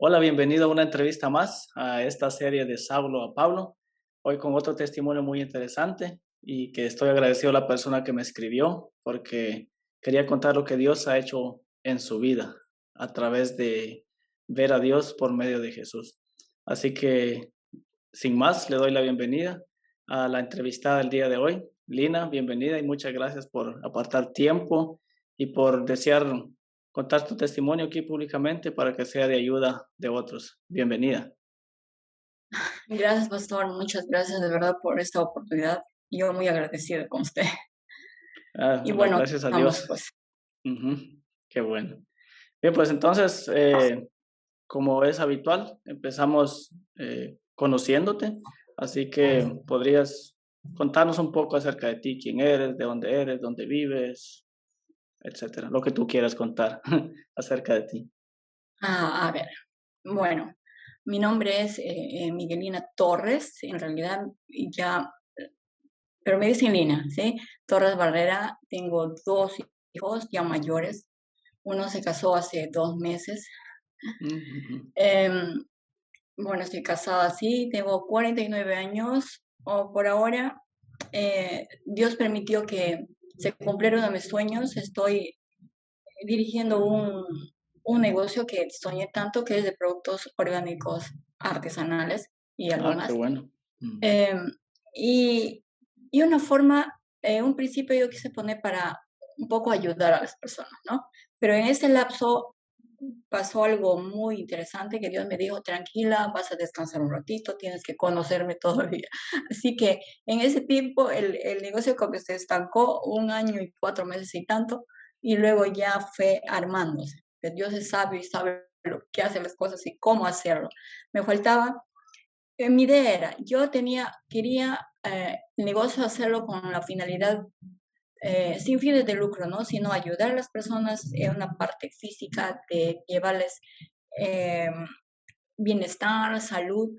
Hola, bienvenido a una entrevista más a esta serie de Saulo a Pablo. Hoy con otro testimonio muy interesante y que estoy agradecido a la persona que me escribió porque quería contar lo que Dios ha hecho en su vida a través de ver a Dios por medio de Jesús. Así que, sin más, le doy la bienvenida a la entrevistada del día de hoy. Lina, bienvenida y muchas gracias por apartar tiempo y por desear contar tu testimonio aquí públicamente para que sea de ayuda de otros. Bienvenida. Gracias, pastor. Muchas gracias de verdad por esta oportunidad. Yo muy agradecida con usted. Y Bueno, bueno, gracias a vamos Dios. pues. Ujú, qué bueno. Bien, pues entonces, como es habitual, empezamos conociéndote, así que podrías contarnos un poco acerca de ti, quién eres, dónde vives, etcétera, lo que tú quieras contar acerca de ti. A ver, bueno, mi nombre es Miguelina Torres, en realidad ya, pero me dicen Lina, ¿sí? Torres Barrera. Tengo dos hijos ya mayores. Uno se casó hace 2 meses. Ujú. Em, bueno, estoy casada, sí, tengo 49 años. O por ahora, Dios permitió que se cumpliera uno de mis sueños. Estoy dirigiendo un negocio que soñé tanto, que es de productos orgánicos artesanales y algo Qué más. bueno. Mm. Em, y, y una forma, un principio yo quise poner para un poco ayudar a las personas, ¿no? Pero en ese lapso pasó algo muy interesante que Dios me dijo: tranquila, vas a descansar un ratito, tienes que conocerme todavía. Así que en ese tiempo el negocio como que se estancó 1 año y 4 meses y tanto, y luego ya fue armándose. Que Dios es sabio y sabe lo que hace las cosas y cómo hacerlo. Me faltaba, mi idea era, quería el negocio hacerlo con la finalidad, sin fines de lucro, ¿no? Sino ayudar a las personas en una parte física de llevarles eh, bienestar, salud,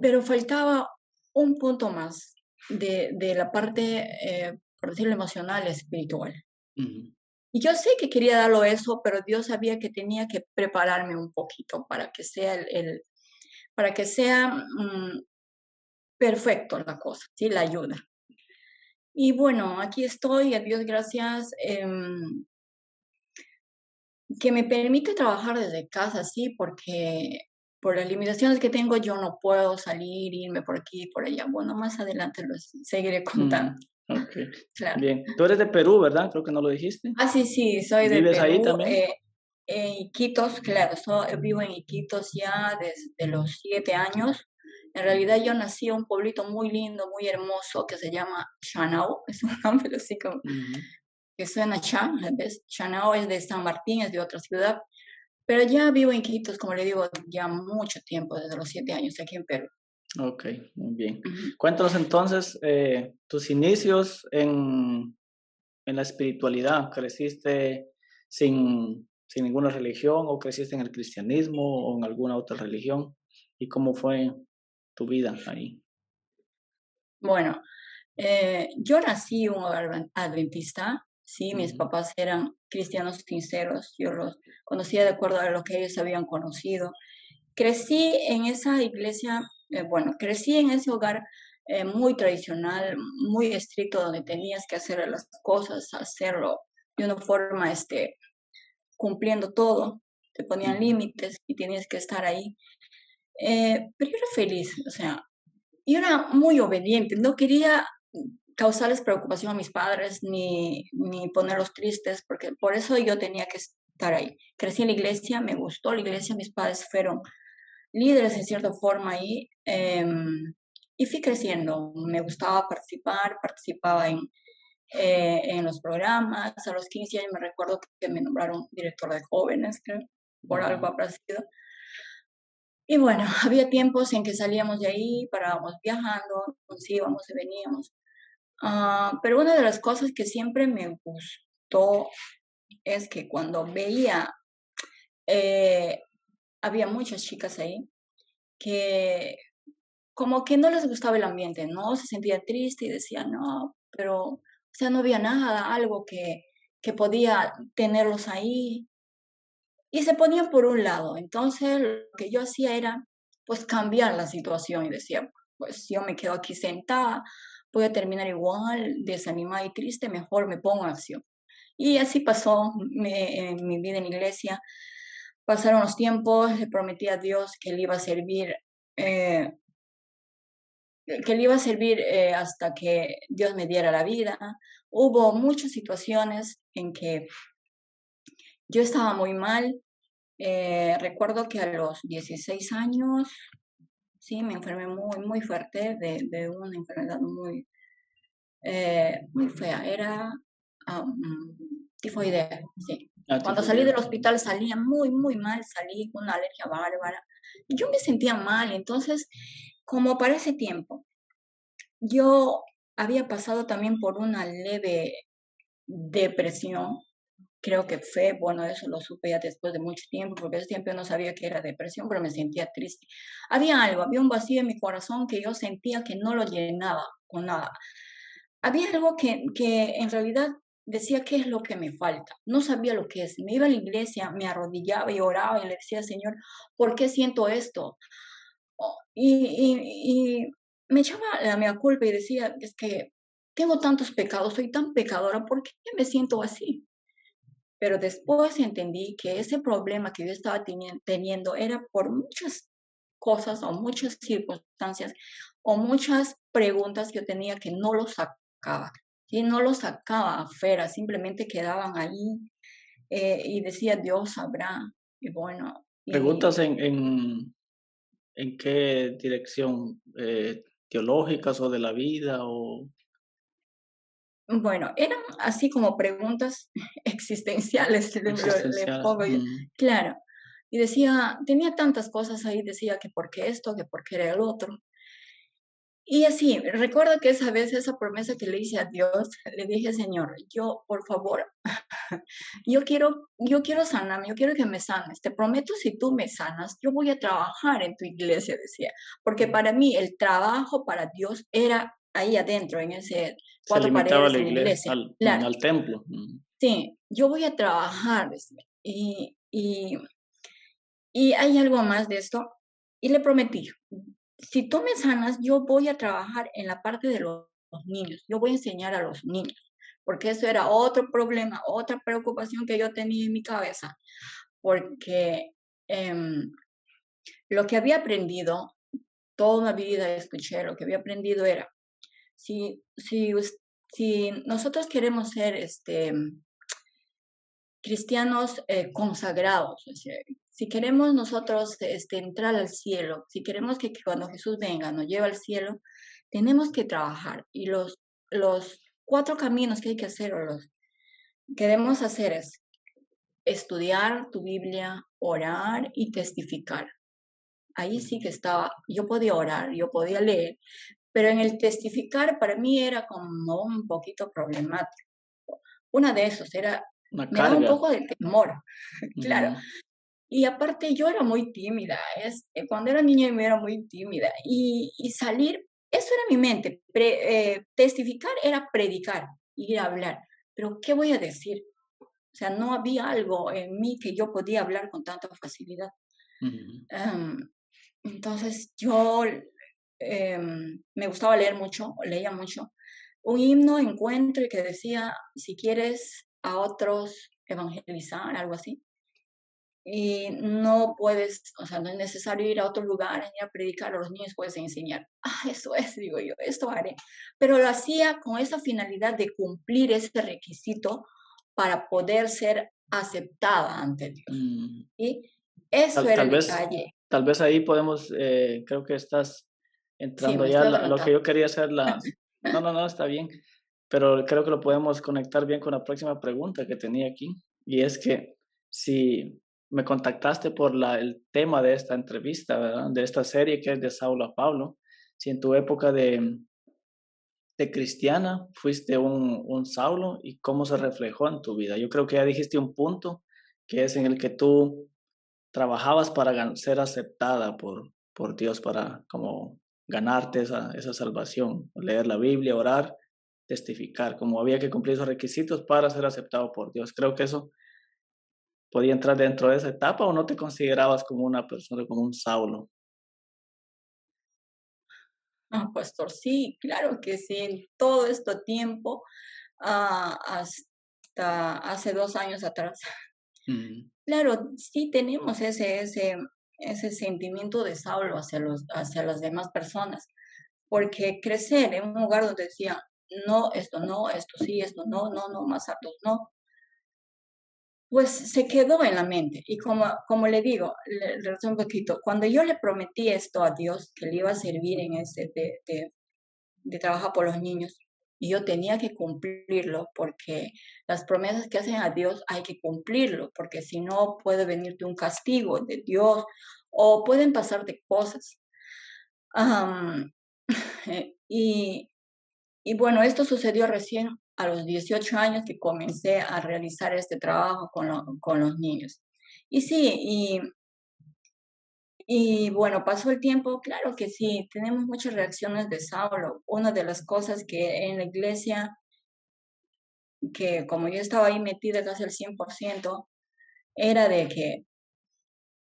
pero faltaba un punto más de la parte, por decirlo, emocional, espiritual. Ujú. Y yo sé que quería darlo eso, pero Dios sabía que tenía que prepararme un poquito para que sea para que sea perfecto la cosa, ¿sí? La ayuda. Y bueno, aquí estoy, a Dios gracias. Que me permite trabajar desde casa, sí, porque por las limitaciones que tengo yo no puedo salir, irme por aquí y por allá. Bueno, más adelante los seguiré contando, Mm, ok, claro. bien. Tú eres de Perú, ¿verdad? Creo que no lo dijiste. Ah, sí, sí, soy de ¿Vives ahí Perú, también? en Iquitos, claro, vivo en Iquitos ya desde los 7 años. En realidad yo nací en un pueblito muy lindo, muy hermoso, que se llama Chanao, es un nombre así como Ujú. que suena Chan, ¿ves? Chanao es de San Martín, es de otra ciudad. Pero ya vivo en Iquitos, como le digo, ya mucho tiempo, desde los 7 años aquí en Perú. Ok, muy bien. Ujú. Cuéntanos entonces tus inicios en la espiritualidad. ¿Creciste sin ninguna religión o creciste en el cristianismo o en alguna otra religión? ¿Y cómo fue tu vida ahí? Bueno, yo nací en un hogar adventista, sí, mis Ujú. papás eran cristianos sinceros, yo los conocía de acuerdo a lo que ellos habían conocido. Crecí en esa iglesia, bueno, crecí en ese hogar muy tradicional, muy estricto, donde tenías que hacer las cosas, hacerlo de una forma, cumpliendo todo, te ponían Ujú. límites y tenías que estar ahí. Pero yo era feliz, o sea, yo era muy obediente, no quería causarles preocupación a mis padres ni ponerlos tristes, porque por eso yo tenía que estar ahí. Crecí en la iglesia, me gustó la iglesia, mis padres fueron líderes en cierta forma ahí, y fui creciendo. Me gustaba participar, participaba en los programas. A los 15 años me recuerdo que me nombraron director de jóvenes, creo, por algo Wow. habrá sido. Y bueno, había tiempos en que salíamos de ahí, parábamos viajando, nos íbamos y veníamos. Pero una de las cosas que siempre me gustó es que cuando veía, eh, había muchas chicas ahí que como que no les gustaba el ambiente, ¿no? Se sentían triste y decían, no, pero, o sea, no había nada, algo que podía tenerlos ahí. y se ponían por un lado. Entonces, lo que yo hacía era, pues, cambiar la situación y decía, pues, yo me quedo aquí sentada, voy a terminar igual, desanimada y triste, mejor me pongo en acción. Y así pasó en mi vida en la iglesia. Pasaron los tiempos, le prometí a Dios que le iba a servir, eh, hasta que Dios me diera la vida. Hubo muchas situaciones en que yo estaba muy mal. Recuerdo que a los 16 años, sí, me enfermé muy, muy fuerte de una enfermedad muy, muy fea. Era tifoidea, sí. Ah, Cuando salí tifoidea. del hospital salía muy, muy mal, salí con una alergia bárbara. Y yo me sentía mal, entonces, como para ese tiempo, yo había pasado también por una leve depresión. Creo que fue, bueno, eso lo supe ya después de mucho tiempo, porque ese tiempo yo no sabía que era depresión, pero me sentía triste. Había algo, había un vacío en mi corazón que yo sentía que no lo llenaba con nada. Había algo que en realidad decía, ¿qué es lo que me falta? No sabía lo que es. Me iba a la iglesia, me arrodillaba y oraba y le decía, Señor, ¿por qué siento esto? Y me echaba la mea culpa y decía, es que tengo tantos pecados, soy tan pecadora, ¿por qué me siento así? Pero después entendí que ese problema que yo estaba teniendo era por muchas cosas o muchas circunstancias o muchas preguntas que yo tenía que no lo sacaba. Y no lo sacaba afuera, simplemente quedaban ahí, y decía, Dios sabrá. Y bueno, ¿Preguntas y en qué dirección? ¿Teológicas o de la vida o bueno, eran así como preguntas existenciales, le existenciales? pongo yo. Claro. Y decía, tenía tantas cosas ahí, decía que por qué esto, que por qué era el otro. Y así, recuerdo que esa vez, esa promesa que le hice a Dios, le dije, Señor, yo, por favor, yo quiero sanarme, yo quiero que me sanes. Te prometo, si tú me sanas, yo voy a trabajar en tu iglesia, decía. Porque para mí el trabajo para Dios era ahí adentro, en ese Se cuatro limitaba a paredes la en la iglesia, iglesia. Claro, al templo. sí, yo voy a trabajar, decía. Y hay algo más de esto. Y le prometí, si tú me sanas, yo voy a trabajar en la parte de los niños. Yo voy a enseñar a los niños, porque eso era otro problema, otra preocupación que yo tenía en mi cabeza, porque em, lo que había aprendido, toda una vida escuché, lo que había aprendido era, si, si, si nosotros queremos ser cristianos consagrados, o sea, si queremos nosotros entrar al cielo, si queremos que cuando Jesús venga nos lleve al cielo, tenemos que trabajar. Y los cuatro caminos que hay que hacer, o los que debemos hacer es estudiar tu Biblia, orar y testificar. Ahí sí que estaba, yo podía orar, yo podía leer, pero en el testificar para mí era como un poquito problemático. Una de esos era, Una me daba un carga. poco de temor, claro. Ujú. Y aparte yo era muy tímida, cuando era niña yo era muy tímida y salir, eso era mi mente, testificar era predicar, ir a hablar, pero ¿qué voy a decir? O sea, no había algo en mí que yo podía hablar con tanta facilidad. Ujú. Em, entonces yo me gustaba leer mucho, leía mucho. Un himno encuentro que decía, si quieres a otros evangelizar, algo así, y no puedes, o sea, no es necesario ir a otros lugares ni a predicar, a los niños puedes enseñar. Ah, eso es, digo yo, esto haré. Pero lo hacía con esa finalidad de cumplir ese requisito para poder ser aceptada ante Dios. Mm. Y eso era Tal el vez, detalle. tal vez ahí podemos, creo que estás Sí, entrando me ya estoy a lo que adelantando. yo quería hacer no, no, no, está bien, pero creo que lo podemos conectar bien con la próxima pregunta que tenía aquí, y es que si me contactaste por el tema de esta entrevista, ¿verdad? De esta serie que es de Saulo a Pablo, si en tu época de cristiana fuiste un Saulo y cómo se reflejó en tu vida. Yo creo que ya dijiste un punto que es en el que tú trabajabas para ser aceptada por Dios, para como ganarte esa salvación, leer la Biblia, orar, testificar, como había que cumplir esos requisitos para ser aceptado por Dios. Creo que eso podía entrar dentro de esa etapa o no te considerabas como una persona, como un Saulo? Ah, pastor, sí, claro que sí, en todo este tiempo, hasta hace 2 años atrás. Mm, Claro, sí tenemos ese sentimiento de Saulo hacia las demás personas, porque crecer en un lugar donde decían, no, esto sí, esto no, más altos no, pues se quedó en la mente. Y como le digo, le resumo un poquito, cuando yo le prometí esto a Dios, que le iba a servir en ese de trabajar por los niños, y yo tenía que cumplirlo, porque las promesas que hacen a Dios hay que cumplirlo, porque si no puede venirte un castigo de Dios o pueden pasarte cosas. Am, y, y bueno, esto sucedió recién a los 18 años que comencé a realizar este trabajo con los niños. Y sí, y bueno, pasó el tiempo, claro que sí, tenemos muchas reacciones de Saulo. Una de las cosas que en la iglesia, que como yo estaba ahí metida casi al 100%, era de que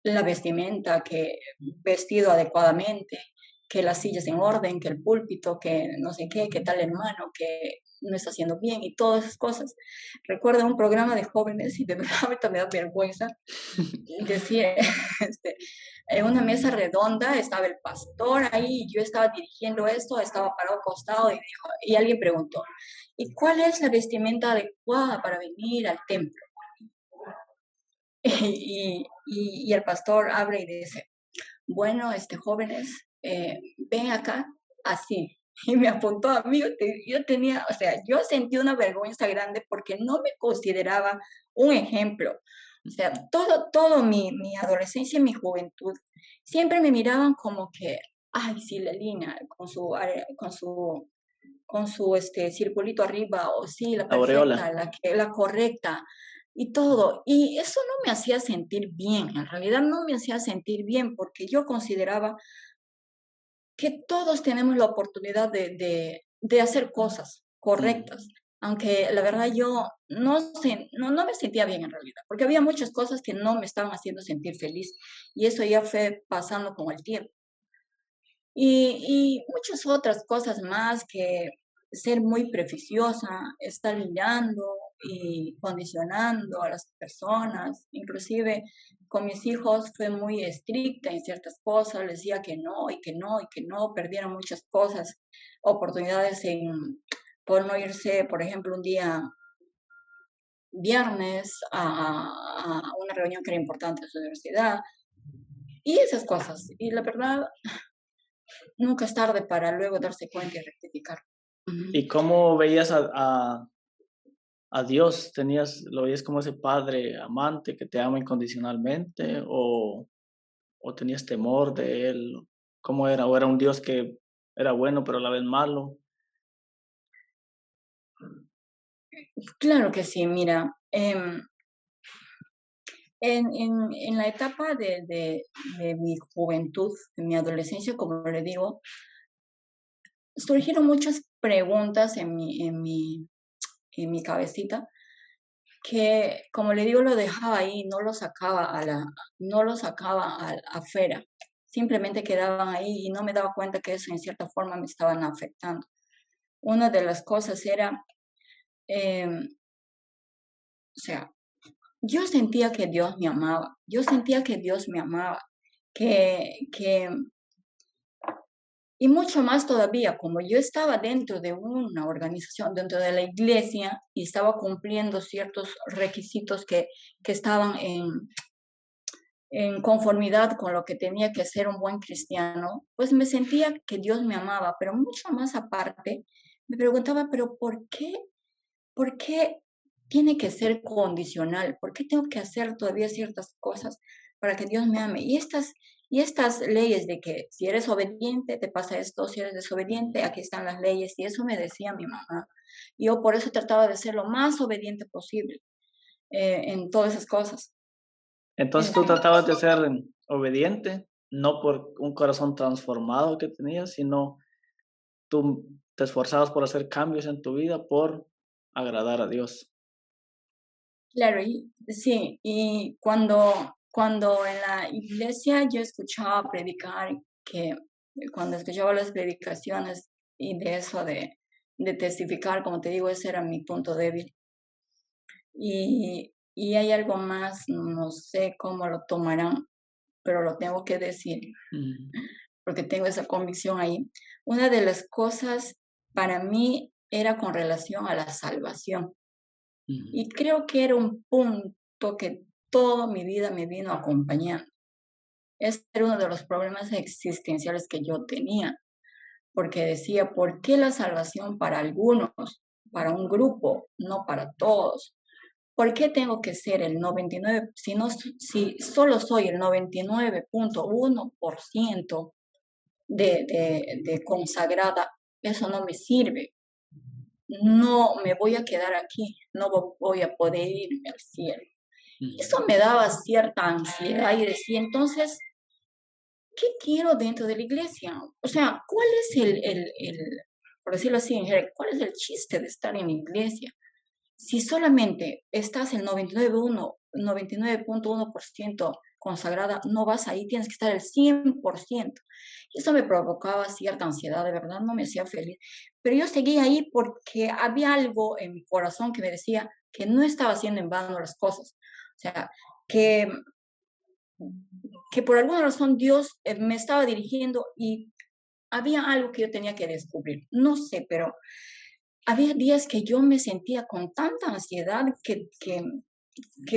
la vestimenta, que vestido adecuadamente, que las sillas en orden, que el púlpito, que no sé qué, que tal hermano, que no está haciendo bien y todas esas cosas. Recuerdo un programa de jóvenes y de verdad ahorita me da vergüenza decir, este, en una mesa redonda estaba el pastor ahí, yo estaba dirigiendo esto, estaba parado acostado y, y alguien preguntó, ¿y cuál es la vestimenta adecuada para venir al templo? Y el pastor abre y dice, bueno, jóvenes, ven acá, así. Y me apuntó a mí, yo tenía, o sea, yo sentí una vergüenza grande porque no me consideraba un ejemplo. O sea, todo mi adolescencia y mi juventud, siempre me miraban como que, ay, sí, la Lina, con su circulito arriba, o sí, la aureola. perfecta, la correcta y todo. Y eso no me hacía sentir bien, en realidad no me hacía sentir bien porque yo consideraba que todos tenemos la oportunidad de hacer cosas Mm. correctas, aunque la verdad yo no me sentía bien en realidad, porque había muchas cosas que no me estaban haciendo sentir feliz y eso ya fue pasando con el tiempo. Y muchas otras cosas más que ser muy prejuiciosa, estar mirando y condicionando a las personas. Inclusive con mis hijos fue muy estricta en ciertas cosas, les decía que no y que no y que no, perdieron muchas cosas, oportunidades por no irse, por ejemplo, un día viernes a una reunión que era importante en su universidad y esas cosas. Y la verdad, nunca es tarde para luego darse cuenta y rectificar. Ujú. ¿Y cómo veías a Dios? ¿Lo veías como ese padre amante que te ama incondicionalmente o tenías temor de él? ¿Cómo era? ¿O era un Dios que era bueno pero a la vez malo? Claro que sí, mira, en la etapa de mi juventud, de mi adolescencia, como le digo, surgieron muchas preguntas en mi cabecita que, como le digo, lo dejaba ahí, no lo sacaba afuera. Simplemente quedaban ahí y no me daba cuenta que eso en cierta forma me estaban afectando. Una de las cosas era, em, o sea, yo sentía que Dios me amaba, yo sentía que Dios me amaba, que y mucho más todavía, como yo estaba dentro de una organización, dentro de la iglesia, y estaba cumpliendo ciertos requisitos que estaban en conformidad con lo que tenía que ser un buen cristiano, pues me sentía que Dios me amaba, pero mucho más aparte, me preguntaba, pero ¿por qué? ¿Por qué tiene que ser condicional? ¿Por qué tengo que hacer todavía ciertas cosas para que Dios me ame? Y estas leyes de que si eres obediente, te pasa esto, si eres desobediente, aquí están las leyes, y eso me decía mi mamá. Yo por eso trataba de ser lo más obediente posible en todas esas cosas. Entonces tú Eh, tratabas de ser obediente, no por un corazón transformado que tenías, sino tú te esforzabas por hacer cambios en tu vida por agradar a Dios. Claro, y sí, y cuando en la iglesia yo escuchaba predicar, que cuando escuchaba las predicaciones y de eso de testificar, como te digo, ese era mi punto débil. Y hay algo más, no sé cómo lo tomarán, pero lo tengo que decir, Ujú, porque tengo esa convicción ahí. Una de las cosas para mí era con relación a la salvación. ujú, Y creo que era un punto que toda mi vida me vino acompañando. Ese era uno de los problemas existenciales que yo tenía, porque decía, ¿por qué la salvación para algunos, para un grupo, no para todos? ¿Por qué tengo que ser el 99, si, no, si solo soy el 99.1% de consagrada? Eso no me sirve. No me voy a quedar aquí, no voy a poder irme al cielo. ujú, Eso me daba cierta ansiedad y decía, entonces, ¿qué quiero dentro de la iglesia? O sea, ¿cuál es por decirlo así, cuál es el chiste de estar en la iglesia? Si solamente estás el 99.1% consagrada, no vas ahí, tienes que estar el 100%. Y eso me provocaba cierta ansiedad, de verdad, no me hacía feliz. Pero yo seguía ahí porque había algo en mi corazón que me decía que no estaba haciendo en vano las cosas. O sea, que que por alguna razón Dios me estaba dirigiendo y había algo que yo tenía que descubrir. No sé, pero había días que yo me sentía con tanta ansiedad que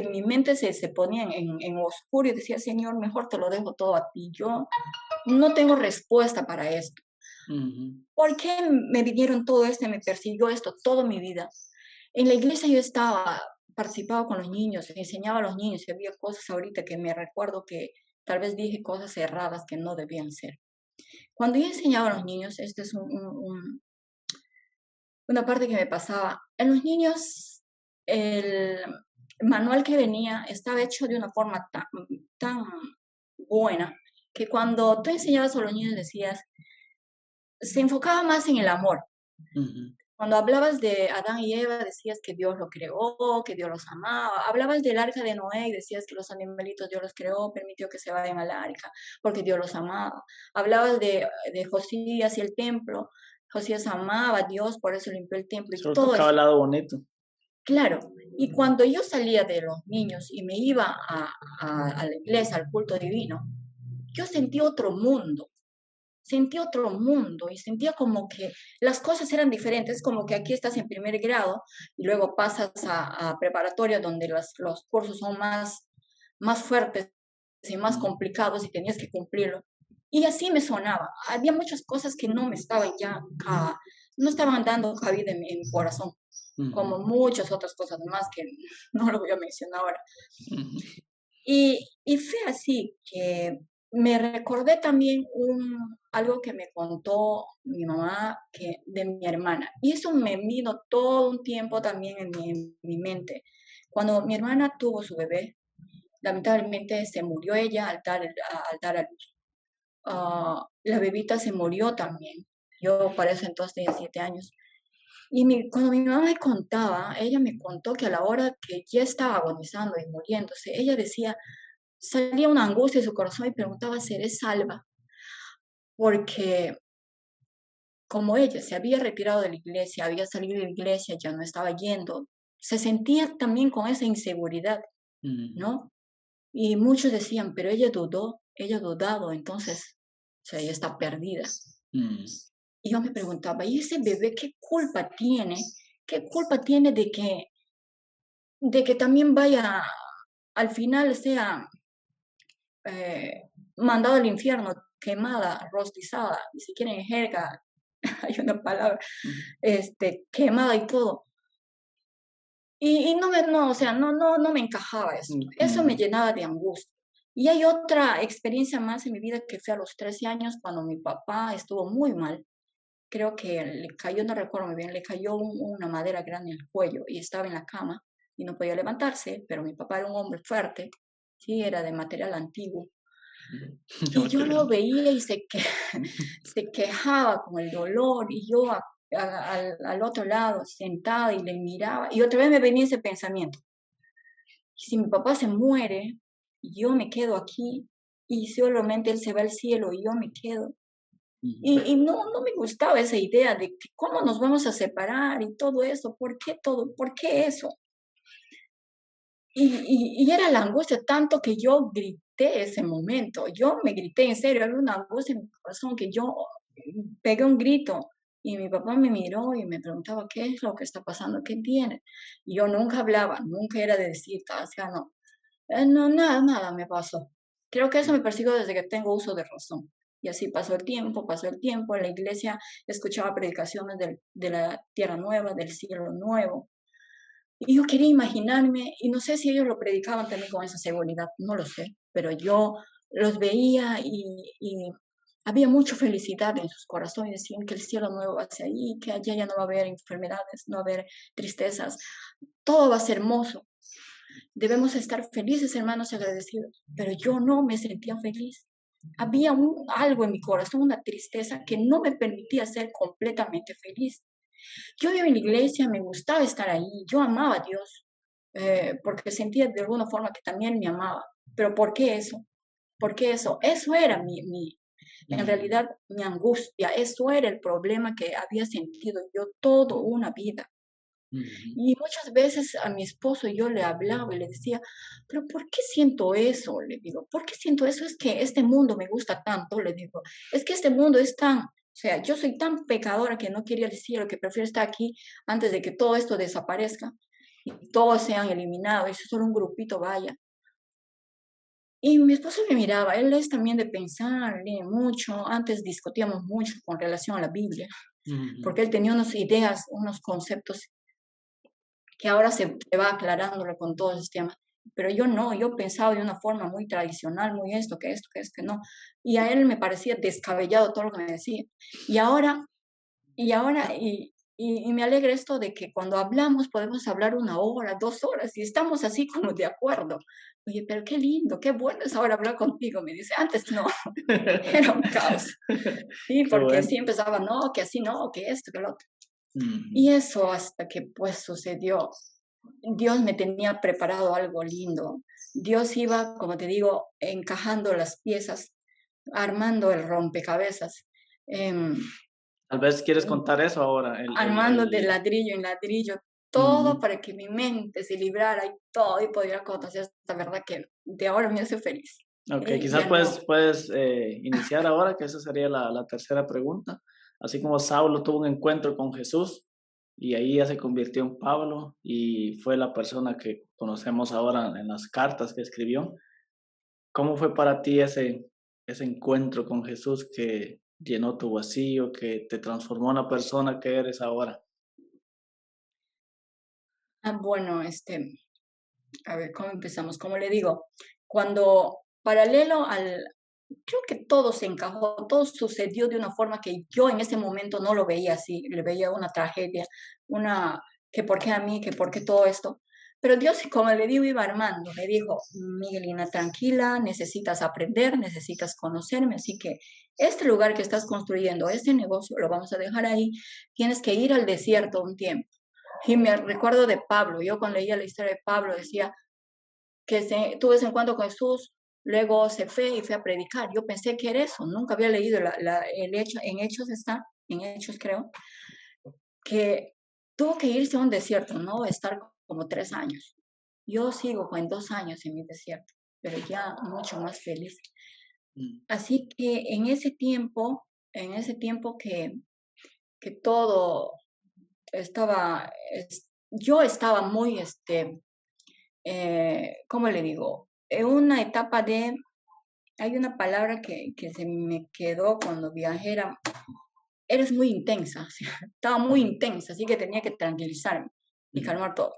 mi mente se ponía en oscuro y decía, Señor, mejor te lo dejo todo a ti. Yo no tengo respuesta para esto. ujú, ¿Por qué me vinieron todo esto y me persiguió esto toda mi vida? En la iglesia yo estaba, participaba con los niños, enseñaba a los niños y había cosas ahorita que me recuerdo que tal vez dije cosas erradas que no debían ser. Cuando yo enseñaba a los niños, esta es una parte que me pasaba. En los niños, el manual que venía estaba hecho de una forma tan buena que cuando tú enseñabas a los niños decías, se enfocaba más en el amor. ujú. Cuando hablabas de Adán y Eva, decías que Dios lo creó, que Dios los amaba. Hablabas del arca de Noé y decías que los animalitos Dios los creó, permitió que se vayan al arca, porque Dios los amaba. Hablabas de Josías y el templo. Josías amaba a Dios, por eso limpió el templo y Solo todo tocaba eso. el lado bonito. Claro, y cuando yo salía de los niños y me iba a la iglesia, al culto divino, yo sentí otro mundo y sentía como que las cosas eran diferentes, como que aquí estás en primer grado y luego pasas a preparatoria donde los cursos son más fuertes y más Ujú, complicados y tenías que cumplirlo. Y así me sonaba. Había muchas cosas que no me estaban no estaban dando cabida en mi corazón, ujú, como muchas otras cosas más que no lo voy a mencionar ahora. ujú, Y fue así que me recordé también algo que me contó mi mamá de mi hermana. Y eso me vino todo un tiempo también en mi mente. Cuando mi hermana tuvo su bebé, lamentablemente se murió ella al dar a luz. La bebita se murió también. Yo para eso entonces tenía 7 años. Y cuando mi mamá me contaba, ella me contó que a la hora que ya estaba agonizando y muriéndose, ella decía, salía una angustia en su corazón y preguntaba, ¿seré salva? Porque como ella se había retirado de la iglesia, había salido de la iglesia, ya no estaba yendo, se sentía también con esa inseguridad, ujú, ¿no? Y muchos decían, pero ella dudó, ella ha dudado, entonces, o sea, ella está perdida. ujú, Y yo me preguntaba, ¿y ese bebé qué culpa tiene? ¿Qué culpa tiene de que también vaya, al final sea eh, mandado al infierno, quemada, rostizada, ni siquiera en jerga hay una palabra, ujú, quemada y todo? Y no, o sea, no me encajaba eso. Eso me ujú, llenaba de angustia. Y hay otra experiencia más en mi vida que fue a los 13 años cuando mi papá estuvo muy mal. Creo que le cayó, no recuerdo muy bien, le cayó una madera grande en el cuello y estaba en la cama y no podía levantarse, pero mi papá era un hombre fuerte, sí, era de material antiguo. ujú. Y yo lo Material. veía y se quejaba con el dolor y yo al otro lado sentada y le miraba y otra vez me venía ese pensamiento. si mi papá se muere, yo me quedo aquí y solamente él se va al cielo y yo me quedo. Y no me gustaba esa idea de que cómo nos vamos a separar y todo eso, ¿por qué todo? ¿Por qué eso? Y era la angustia tanto que yo grité ese momento, yo me grité en serio, había una angustia en mi corazón que yo pegué un grito y mi papá me miró y me preguntaba, ¿qué es lo que está pasando? ¿Qué tiene? Y yo nunca hablaba, nunca era de decir, o sea, no, no, nada me pasó. Creo que eso me persigo desde que tengo uso de razón. Y así pasó el tiempo, en la iglesia escuchaba predicaciones de la tierra nueva, del cielo nuevo. Y yo quería imaginarme, y no sé si ellos lo predicaban también con esa seguridad, no lo sé, pero yo los veía y había mucha felicidad en sus corazones, decían que el cielo nuevo va hacia ahí, que allá ya no va a haber enfermedades, no va a haber tristezas, todo va a ser hermoso. Debemos estar felices, hermanos, y agradecidos, pero yo no me sentía feliz. Había algo en mi corazón, una tristeza que no me permitía ser completamente feliz. Yo iba a la iglesia, me gustaba estar ahí, yo amaba a Dios, porque sentía de alguna forma que también me amaba. Pero ¿por qué eso? ¿Por qué eso? Eso era en realidad, mi angustia, eso era el problema que había sentido yo toda una vida. Y muchas veces a mi esposo yo le hablaba y le decía, pero ¿por qué siento eso? Le digo, ¿por qué siento eso? Es que este mundo me gusta tanto, le digo, es que este mundo es tan, o sea, yo soy tan pecadora que no quería decir lo que prefiero estar aquí antes de que todo esto desaparezca y todos sean eliminados y solo un grupito vaya. Y mi esposo me miraba, él es también de pensar, lee mucho, antes discutíamos mucho con relación a la Biblia, porque él tenía unas ideas, unos conceptos que ahora se va aclarándolo con todos los temas. Pero yo no, yo pensaba de una forma muy tradicional, muy esto, que esto, que esto, que no. Y a él me parecía descabellado todo lo que me decía. Y ahora, y ahora, y me alegra esto de que cuando hablamos podemos hablar 1 hora, 2 horas, y estamos así como de acuerdo. Oye, pero qué lindo, qué bueno es ahora hablar contigo, me dice. Antes no, era un caos. Sí, Qué porque bueno. sí empezaba, no, que así no, que esto, que lo otro. Ujú. Y eso hasta que pues sucedió. Dios me tenía preparado algo lindo. Dios iba, como te digo, encajando las piezas, armando el rompecabezas, em, Tal vez quieres contar eso ahora. armando de ladrillo en ladrillo, todo Ujú. para que mi mente se librara y todo y pudiera conocer esta verdad que de ahora me hace feliz. Ok, quizás Ya no. puedes iniciar ahora, que esa sería la tercera pregunta. Así como Saulo tuvo un encuentro con Jesús y ahí ya se convirtió en Pablo y fue la persona que conocemos ahora en las cartas que escribió. ¿Cómo fue para ti ese encuentro con Jesús que llenó tu vacío, que te transformó en la persona que eres ahora? Bueno, a ver, ¿cómo empezamos? Como le digo, cuando paralelo al, creo que todo se encajó, todo sucedió de una forma que yo en ese momento no lo veía así, le veía una tragedia, una, que por qué a mí, que por qué todo esto. Pero Dios, como le digo, iba armando, me dijo, Miguelina, tranquila, necesitas aprender, necesitas conocerme, así que este lugar que estás construyendo, este negocio, lo vamos a dejar ahí, tienes que ir al desierto un tiempo. Y me recuerdo de Pablo, yo cuando leía la historia de Pablo decía, que tuve ese encuentro con Jesús, luego se fue y fue a predicar. Yo pensé que era eso, nunca había leído el hecho, en Hechos está, en Hechos creo, que tuvo que irse a un desierto, ¿no? Estar como 3 años. Yo sigo con 2 años en mi desierto, pero ya mucho más feliz. Mm. Así que en ese tiempo que todo estaba, yo estaba muy, ¿cómo le digo? En una etapa de, hay una palabra que se me quedó cuando viajé, eres muy intensa, o sea, estaba muy intensa, así que tenía que tranquilizarme y Mm. calmar todo.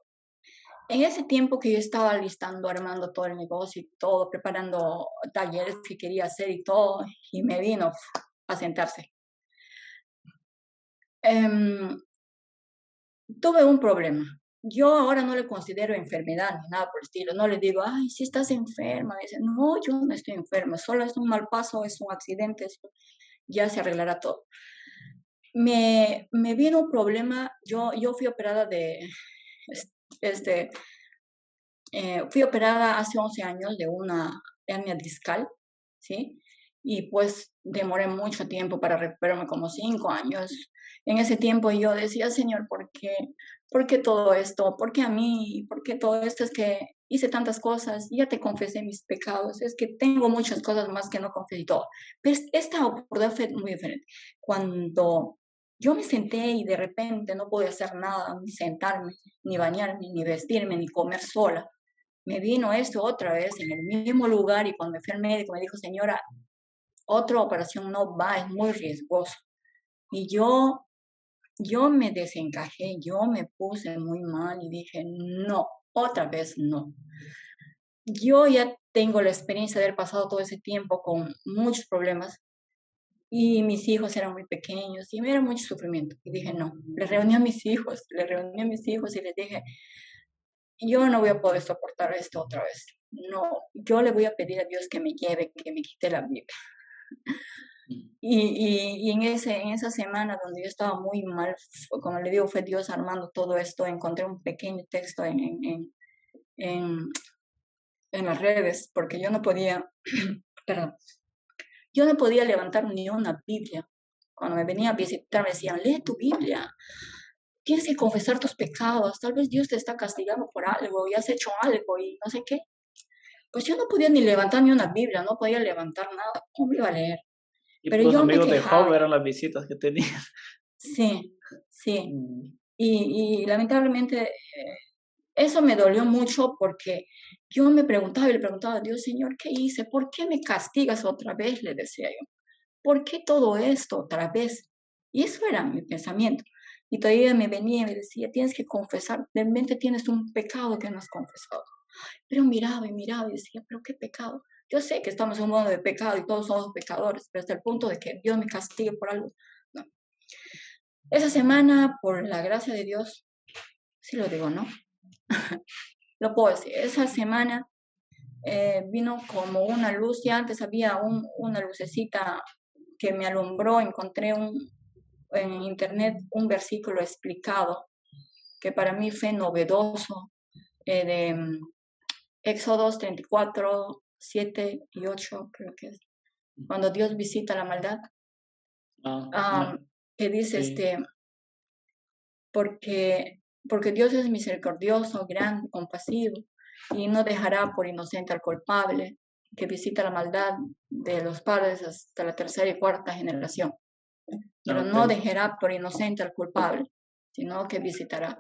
En ese tiempo que yo estaba listando, armando todo el negocio y todo, preparando talleres que quería hacer y todo, y me vino a sentarse. Em, Tuve un problema. Yo ahora no le considero enfermedad ni nada por el estilo. No le digo, ay, si estás enferma. Me dice, no, yo no estoy enferma, solo es un mal paso, es un accidente, ya se arreglará todo. Me vino un problema, yo fui operada de, este, Fui operada hace 11 años de una hernia discal, ¿sí? Y pues demoré mucho tiempo para recuperarme, como 5 años. En ese tiempo yo decía, Señor, ¿por qué? ¿Por qué todo esto? ¿Por qué a mí? ¿Por qué todo esto? Es que hice tantas cosas, ya te confesé mis pecados, es que tengo muchas cosas más que no confesé y todo. Pero esta oportunidad fue muy diferente. Cuando yo me senté y de repente no podía hacer nada, ni sentarme, ni bañarme, ni vestirme, ni comer sola, me vino esto otra vez en el mismo lugar y cuando me fui al médico me dijo, señora, otra operación no va, es muy riesgoso. Y yo me desencajé, yo me puse muy mal y dije, no, otra vez no. Yo ya tengo la experiencia de haber pasado todo ese tiempo con muchos problemas y mis hijos eran muy pequeños y me era mucho sufrimiento. Y dije, no, les reuní a mis hijos y les dije, yo no voy a poder soportar esto otra vez. No, yo le voy a pedir a Dios que me lleve, que me quite la Biblia. Y en esa semana donde yo estaba muy mal, como le digo, fue Dios armando todo esto, encontré un pequeño texto en, en las redes, porque yo no podía, perdón, yo no podía levantar ni una Biblia. Cuando me venía a visitar me decían, lee tu Biblia, tienes que confesar tus pecados, tal vez Dios te está castigando por algo y has hecho algo y no sé qué. Pues yo no podía ni levantar ni una Biblia, no podía levantar nada, ¿cómo iba a leer? Y Pero los yo me amigos de quejaba, Job eran las visitas que tenías. sí, sí. Mm, Y lamentablemente eso me dolió mucho porque yo me preguntaba y le preguntaba a Dios, Señor, ¿qué hice? ¿Por qué me castigas otra vez? Le decía yo. ¿Por qué todo esto otra vez? Y eso era mi pensamiento. Y todavía me venía y me decía, tienes que confesar, realmente tienes un pecado que no has confesado. Pero miraba y decía, pero qué pecado. Yo sé que estamos en un mundo de pecado y todos somos pecadores, pero hasta el punto de que Dios me castigue por algo. No. Esa semana, por la gracia de Dios, sí lo digo, ¿no? Lo puedo decir. Esa semana vino como una luz, y antes había una lucecita que me alumbró, encontré en internet un versículo explicado que para mí fue novedoso, de Éxodos 34, 7 y 8, creo que es, cuando Dios visita la maldad, ya, que dice, sí. porque Dios es misericordioso, grande, compasivo, y no dejará por inocente al culpable, que visita la maldad de los padres hasta la tercera y cuarta generación, pero Ok. no dejará por inocente al culpable, sino que visitará.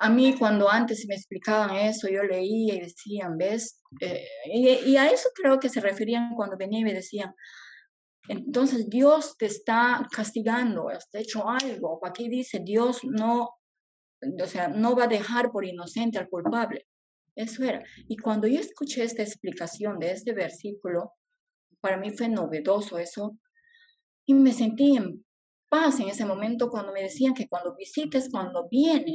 A mí cuando antes me explicaban eso, yo leía y decían, ¿ves? Y a eso creo que se referían cuando venían y me decían, entonces Dios te está castigando, has hecho algo. Aquí dice, Dios no, o sea, no va a dejar por inocente al culpable. Eso era. Y cuando yo escuché esta explicación de este versículo, para mí fue novedoso eso, y me sentí en paz en ese momento cuando me decían que cuando visites, cuando viene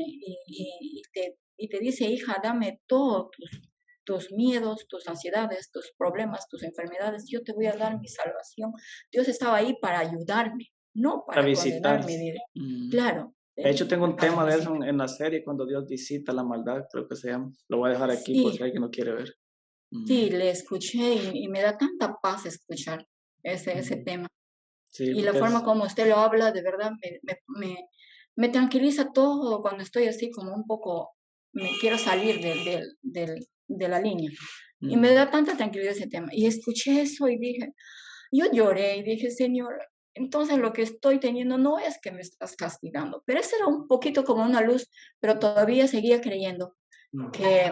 y te dice, hija, dame todos tus miedos, tus ansiedades, tus problemas, tus enfermedades, yo te voy a dar mi salvación. Dios estaba ahí para ayudarme, no Para para visitar. condenarme. Mm. Claro, De hecho, tengo un para tema de eso visitar. en la serie, cuando Dios visita la maldad, creo que se llama. Lo voy a dejar aquí por Sí, si alguien lo quiere ver. sí, Mm, le escuché y me da tanta paz escuchar ese mm. tema. Sí, Y la porque forma es, como usted lo habla, de verdad, me tranquiliza todo cuando estoy así como un poco, me quiero salir de la línea. Y me mm, da tanta tranquilidad ese tema. Y escuché eso y dije, yo lloré y dije, Señor, entonces lo que estoy teniendo no es que me estás castigando, pero eso era un poquito como una luz, pero todavía seguía creyendo mm. que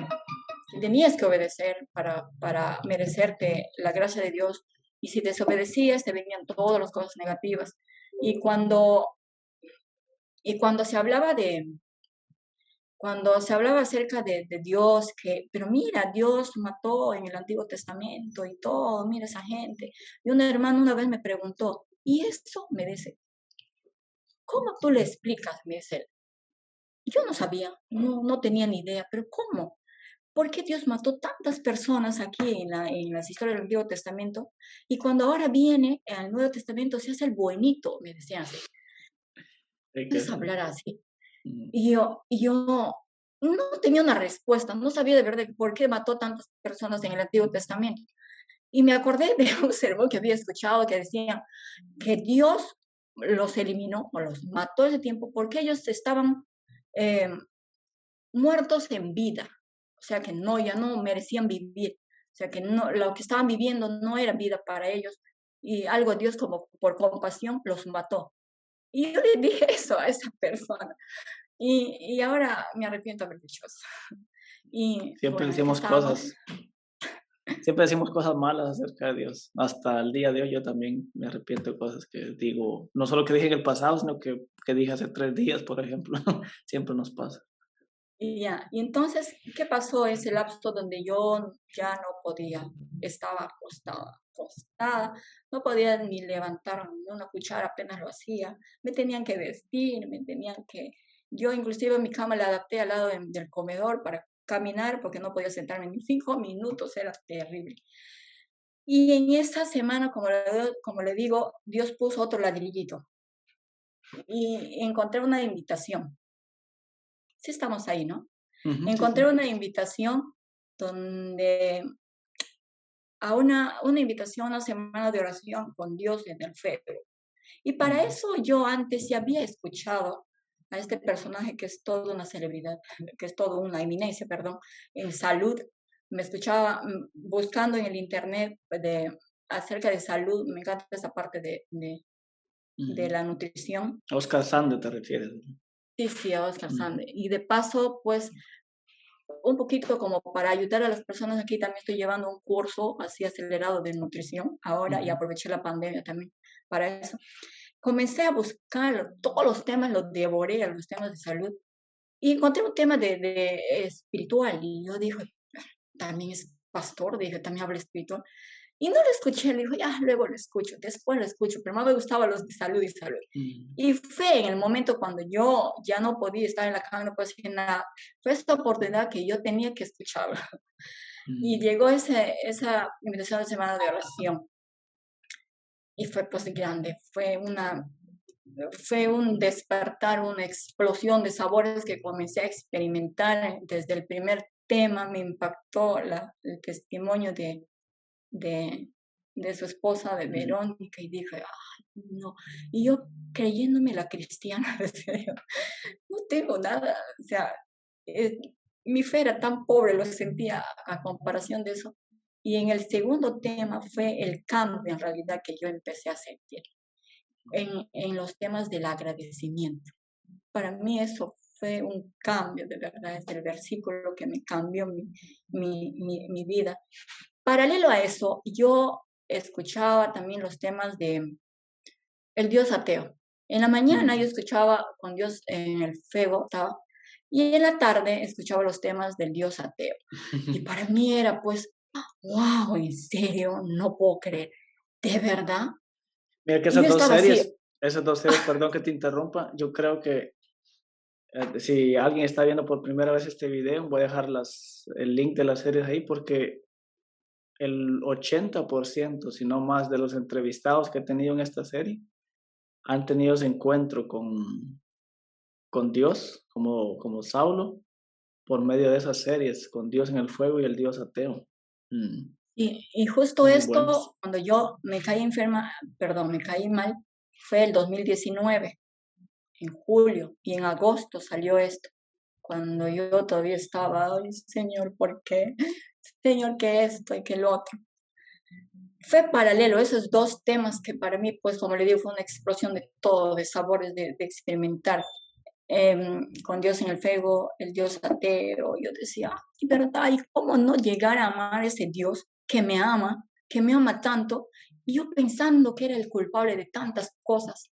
tenías que obedecer para merecerte la gracia de Dios. Y si desobedecías, te venían todas las cosas negativas. Y cuando se hablaba cuando se hablaba acerca de Dios, que, pero mira, Dios mató en el Antiguo Testamento y todo, mira esa gente. Y un hermano una vez me preguntó, ¿y eso? Me dice, ¿cómo tú le explicas? Me dice él. Yo no sabía, no tenía ni idea, pero ¿cómo? ¿Por qué Dios mató tantas personas aquí en las historias del Antiguo Testamento? Y cuando ahora viene al Nuevo Testamento se hace el buenito, me decían así. Hay que Puedes hacer. hablar así. Mm, Y yo no tenía una respuesta, no sabía de verdad por qué mató tantas personas en el Antiguo Testamento. Y me acordé de un sermón que había escuchado que decía que Dios los eliminó o los mató ese tiempo porque ellos estaban eh, muertos en vida, o sea que no, ya no merecían vivir, o sea que no, lo que estaban viviendo no era vida para ellos y algo Dios como por compasión los mató. Y yo le dije eso a esa persona y ahora me arrepiento de haber dicho eso. Y Siempre bueno, decimos cosas, siempre decimos cosas malas acerca de Dios. Hasta el día de hoy yo también me arrepiento de cosas que digo, no solo que dije en el pasado, sino que dije hace 3 días, por ejemplo. Siempre nos pasa. y ya, y entonces, ¿qué pasó ese lapso donde yo ya no podía? Estaba acostada, no podía ni levantar una cuchara, apenas lo hacía. Me tenían que vestir, yo inclusive mi cama la adapté al lado del comedor para caminar porque no podía sentarme ni 5 minutos, era terrible. Y en esa semana, como le digo, Dios puso otro ladrillito y encontré una invitación. Sí estamos ahí, ¿no? Ujú, sí, Encontré sí. una invitación donde una invitación a una semana de oración con Dios en el Facebook. Y para Mm. eso yo antes ya había escuchado a este personaje que es toda una celebridad, que es toda una eminencia, perdón, en salud. Me escuchaba buscando en el internet acerca de salud, me encanta esa parte de Ujú. la nutrición. Oscar Sande te refieres. Sí, sí, a Oscar Ujú. Sande. Y de paso, pues un poquito como para ayudar a las personas aquí, también estoy llevando un curso así acelerado de nutrición ahora y Ujú. aproveché la pandemia también para eso. Comencé a buscar todos los temas, los devoré, los temas de salud y encontré un tema de espiritual y yo dije, también es pastor, dije, también habla espiritual. Y no lo escuché, le dijo, ya, luego lo escucho, después lo escucho, pero más me gustaban los de salud y salud. Mm. Y fue en el momento cuando yo ya no podía estar en la cama, no podía hacer nada, fue esta oportunidad que yo tenía que escucharla. Y Mm. llegó esa invitación de semana de oración y fue pues grande, fue un despertar, una explosión de sabores que comencé a experimentar desde el primer tema, me impactó el testimonio de, de su esposa, de Ujú. Verónica, y dije, ay, no, y yo creyéndome la cristiana, decía yo, no tengo nada, o sea, eh, mi fe era tan pobre, lo sentía a comparación de eso. Y en el segundo tema fue el cambio en realidad que yo empecé a sentir en los temas del agradecimiento. Para mí eso fue un cambio, de verdad, es el versículo que me cambió mi vida. Paralelo a eso, yo escuchaba también los temas de el Dios ateo. En la mañana yo Mm. escuchaba con Dios en el fuego, estaba, y en la tarde escuchaba los temas del Dios ateo. Y para mí era pues, wow, en serio, no puedo creer, ¿de verdad? Mira que Y yo estaba así, esas dos series, perdón que te interrumpa, yo creo que si alguien está viendo por primera vez este video, voy a dejar el link de las series ahí porque el 80%, si no más, de los entrevistados que he tenido en esta serie han tenido ese encuentro con Dios, como Saulo, por medio de esas series, con Dios en el fuego y el Dios ateo. Mm. y justo Muy buenas. esto, cuando yo me caí enferma, perdón, me caí mal, fue el 2019, en julio, y en agosto salió esto, cuando yo todavía estaba, ay, Señor, ¿por qué? Señor, que esto y que lo otro. Fue paralelo, esos dos temas que para mí, pues como le digo, fue una explosión de todo, de sabores, de experimentar con Dios en el fuego, el Dios ateo. Yo decía, ay, ¿verdad? ¿Y cómo no llegar a amar a ese Dios que me ama tanto? Y yo pensando que era el culpable de tantas cosas.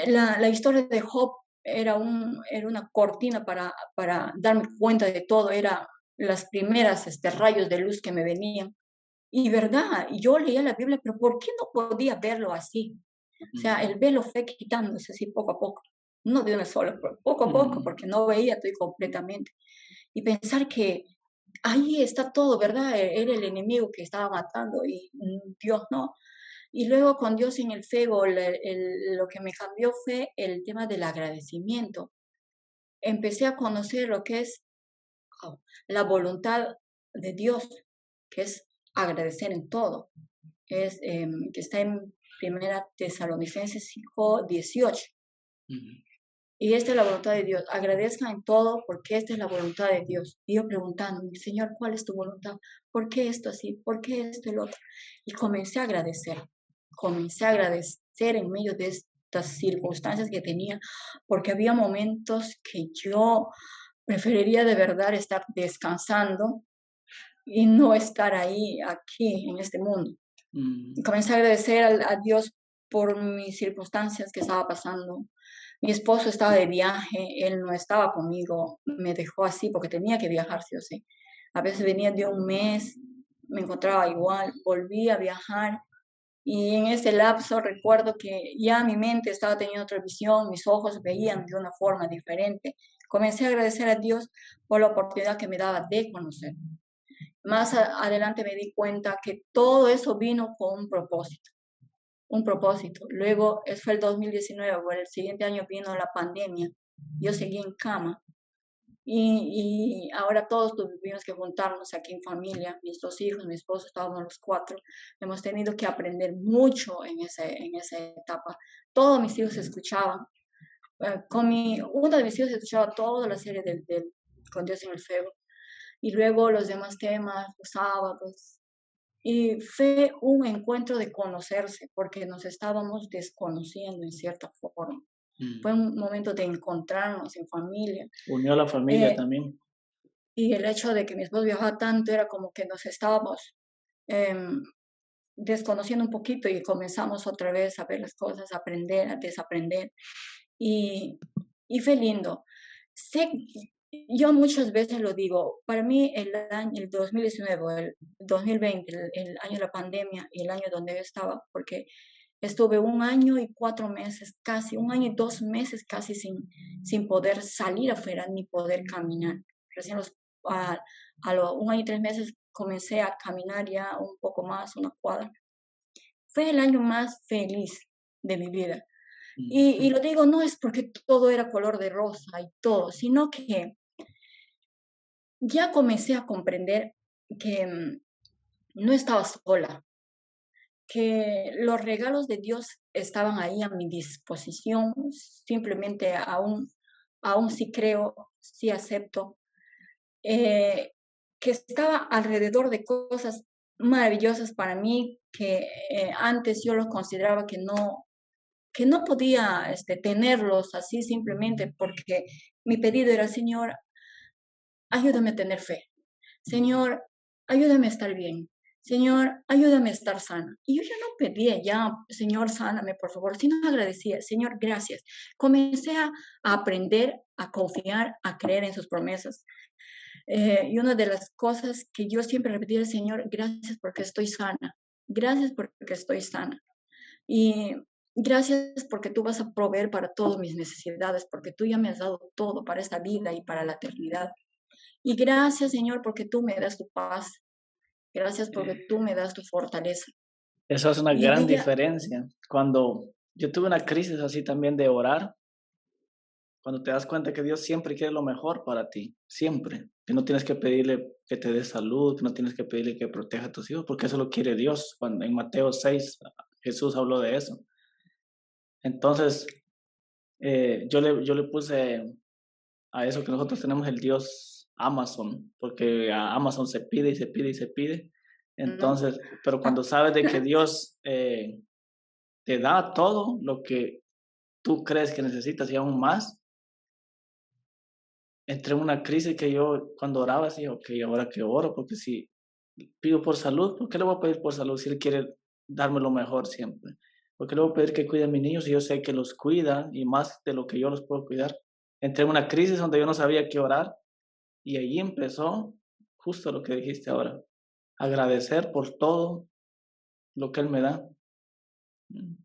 La historia de Job era una cortina para darme cuenta de todo, era las primeras rayos de luz que me venían. Y verdad, yo leía la Biblia, pero ¿por qué no podía verlo así? O sea, Mm. el velo fue quitándose así poco a poco, no de una sola, pero poco a poco, Mm. porque no veía todo completamente. Y pensar que ahí está todo, ¿verdad? Era el enemigo que estaba matando y Dios no. Y luego con Dios en el fuego, lo que me cambió fue el tema del agradecimiento. empecé a conocer lo que es la voluntad de Dios, que es agradecer en todo. Es que está en Primera Tesalonicenses 5:18. Y esta es la voluntad de Dios. Agradezcan en todo porque esta es la voluntad de Dios. Y yo preguntándome, Señor, ¿cuál es tu voluntad? ¿Por qué esto así? ¿Por qué esto y lo otro? Y comencé a agradecer. Comencé a agradecer en medio de estas circunstancias que tenía, porque había momentos que yo preferiría de verdad estar descansando y no estar ahí, aquí, en este mundo. Y comencé a agradecer a Dios por mis circunstancias que estaba pasando. Mi esposo estaba de viaje, él no estaba conmigo, me dejó así porque tenía que viajar sí o sí. A veces venía de un mes, me encontraba igual, volví a viajar y en ese lapso recuerdo que ya mi mente estaba teniendo otra visión, mis ojos veían de una forma diferente. Comencé a agradecer a Dios por la oportunidad que me daba de conocer. Más adelante me di cuenta que todo eso vino con un propósito, un propósito. Luego, eso fue el 2019, bueno, el siguiente año vino la pandemia, yo seguí en cama y ahora todos tuvimos que juntarnos aquí en familia, mis 2 hijos, mi esposo, estábamos los 4. Hemos tenido que aprender mucho en esa etapa. Todos mis hijos escuchaban. Uno de mis hijos escuchaba toda la serie Con Dios en el Fuego. Y luego los demás temas, los sábados. Y fue un encuentro de conocerse, porque nos estábamos desconociendo en cierta forma. Fue un momento de encontrarnos en familia. Unió a la familia también. Y el hecho de que mi esposo viajaba tanto era como que nos estábamos desconociendo un poquito y comenzamos otra vez a ver las cosas, a aprender, a desaprender. Y fue lindo. Sé, yo muchas veces lo digo, para mí el 2019, el 2020, el año de la pandemia y el año donde yo estaba, porque estuve 1 año y 4 meses, casi 1 año y 2 meses casi sin poder salir afuera ni poder caminar. Recién a los 1 año y 3 meses comencé a caminar ya un poco más, una cuadra. Fue el año más feliz de mi vida. Y lo digo no es porque todo era color de rosa y todo, sino que ya comencé a comprender que no estaba sola, que los regalos de Dios estaban ahí a mi disposición, simplemente aún sí creo, sí acepto, que estaba alrededor de cosas maravillosas para mí que antes yo los consideraba que no podía tenerlos así simplemente porque mi pedido era, Señor, ayúdame a tener fe. Señor, ayúdame a estar bien. Señor, ayúdame a estar sana. Y yo ya no pedía, ya, Señor, sáname, por favor, sino agradecía, Señor, gracias. Comencé a aprender, a confiar, a creer en sus promesas. Y una de las cosas que yo siempre repetía es, Señor, gracias porque estoy sana. Gracias porque estoy sana. Y gracias porque tú vas a proveer para todas mis necesidades, porque tú ya me has dado todo para esta vida y para la eternidad. Y gracias, Señor, porque tú me das tu paz. Gracias porque tú me das tu fortaleza. Eso es una Y gran ella, diferencia. Cuando yo tuve una crisis así también de orar, cuando te das cuenta que Dios siempre quiere lo mejor para ti, siempre, que no tienes que pedirle que te dé salud, que no tienes que pedirle que proteja a tus hijos, porque eso lo quiere Dios. Cuando en Mateo 6 Jesús habló de eso. Entonces, yo le puse a eso que nosotros tenemos el Dios Amazon, porque a Amazon se pide y se pide y se pide. ¿no? Entonces, pero cuando sabes de que Dios te da todo lo que tú crees que necesitas y aún más, entré en una crisis que yo cuando oraba decía, ok, ahora que oro, porque si pido por salud, ¿por qué le voy a pedir por salud si Él quiere darme lo mejor siempre? ¿Por qué le voy a pedir que cuide a mis niños si yo sé que los cuida y más de lo que yo los puedo cuidar? Entré en una crisis donde yo no sabía qué orar y ahí empezó justo lo que dijiste ahora, agradecer por todo lo que Él me da.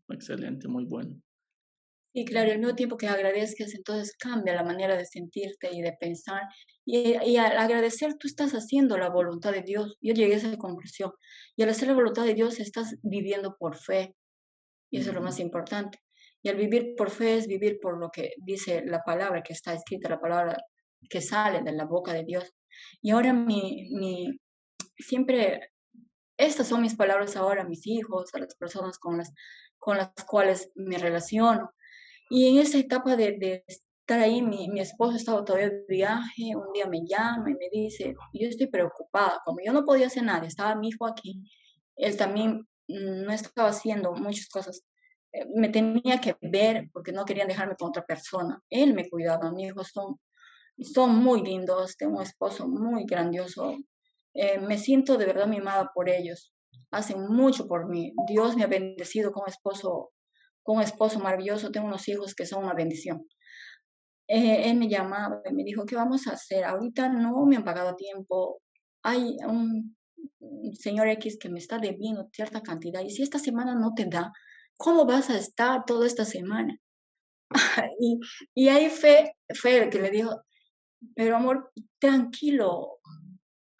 Excelente, muy bueno. Y claro, al mismo tiempo que agradezcas, entonces cambia la manera de sentirte y de pensar. Y al agradecer, tú estás haciendo la voluntad de Dios. Yo llegué a esa conclusión. Y al hacer la voluntad de Dios, estás viviendo por fe. Y eso es lo más importante. Y el vivir por fe es vivir por lo que dice la palabra que está escrita, la palabra que sale de la boca de Dios. Y ahora siempre, estas son mis palabras ahora a mis hijos, a las personas con las cuales me relaciono. Y en esa etapa de estar ahí, mi esposo estaba todavía de viaje, un día me llama y me dice, yo estoy preocupada, como yo no podía hacer nada, estaba mi hijo aquí, él también no estaba haciendo muchas cosas. Me tenía que ver porque no querían dejarme con otra persona. Él me cuidaba, mis hijos son muy lindos, tengo un esposo muy grandioso. Me siento de verdad mimada por ellos. Hacen mucho por mí. Dios me ha bendecido con un esposo maravilloso. Tengo unos hijos que son una bendición. Él me llamaba y me dijo, ¿qué vamos a hacer? Ahorita no me han pagado a tiempo. Hay un señor X que me está debiendo cierta cantidad. Y si esta semana no te da, ¿cómo vas a estar toda esta semana? Y, y ahí fue el que le dijo, pero amor, tranquilo,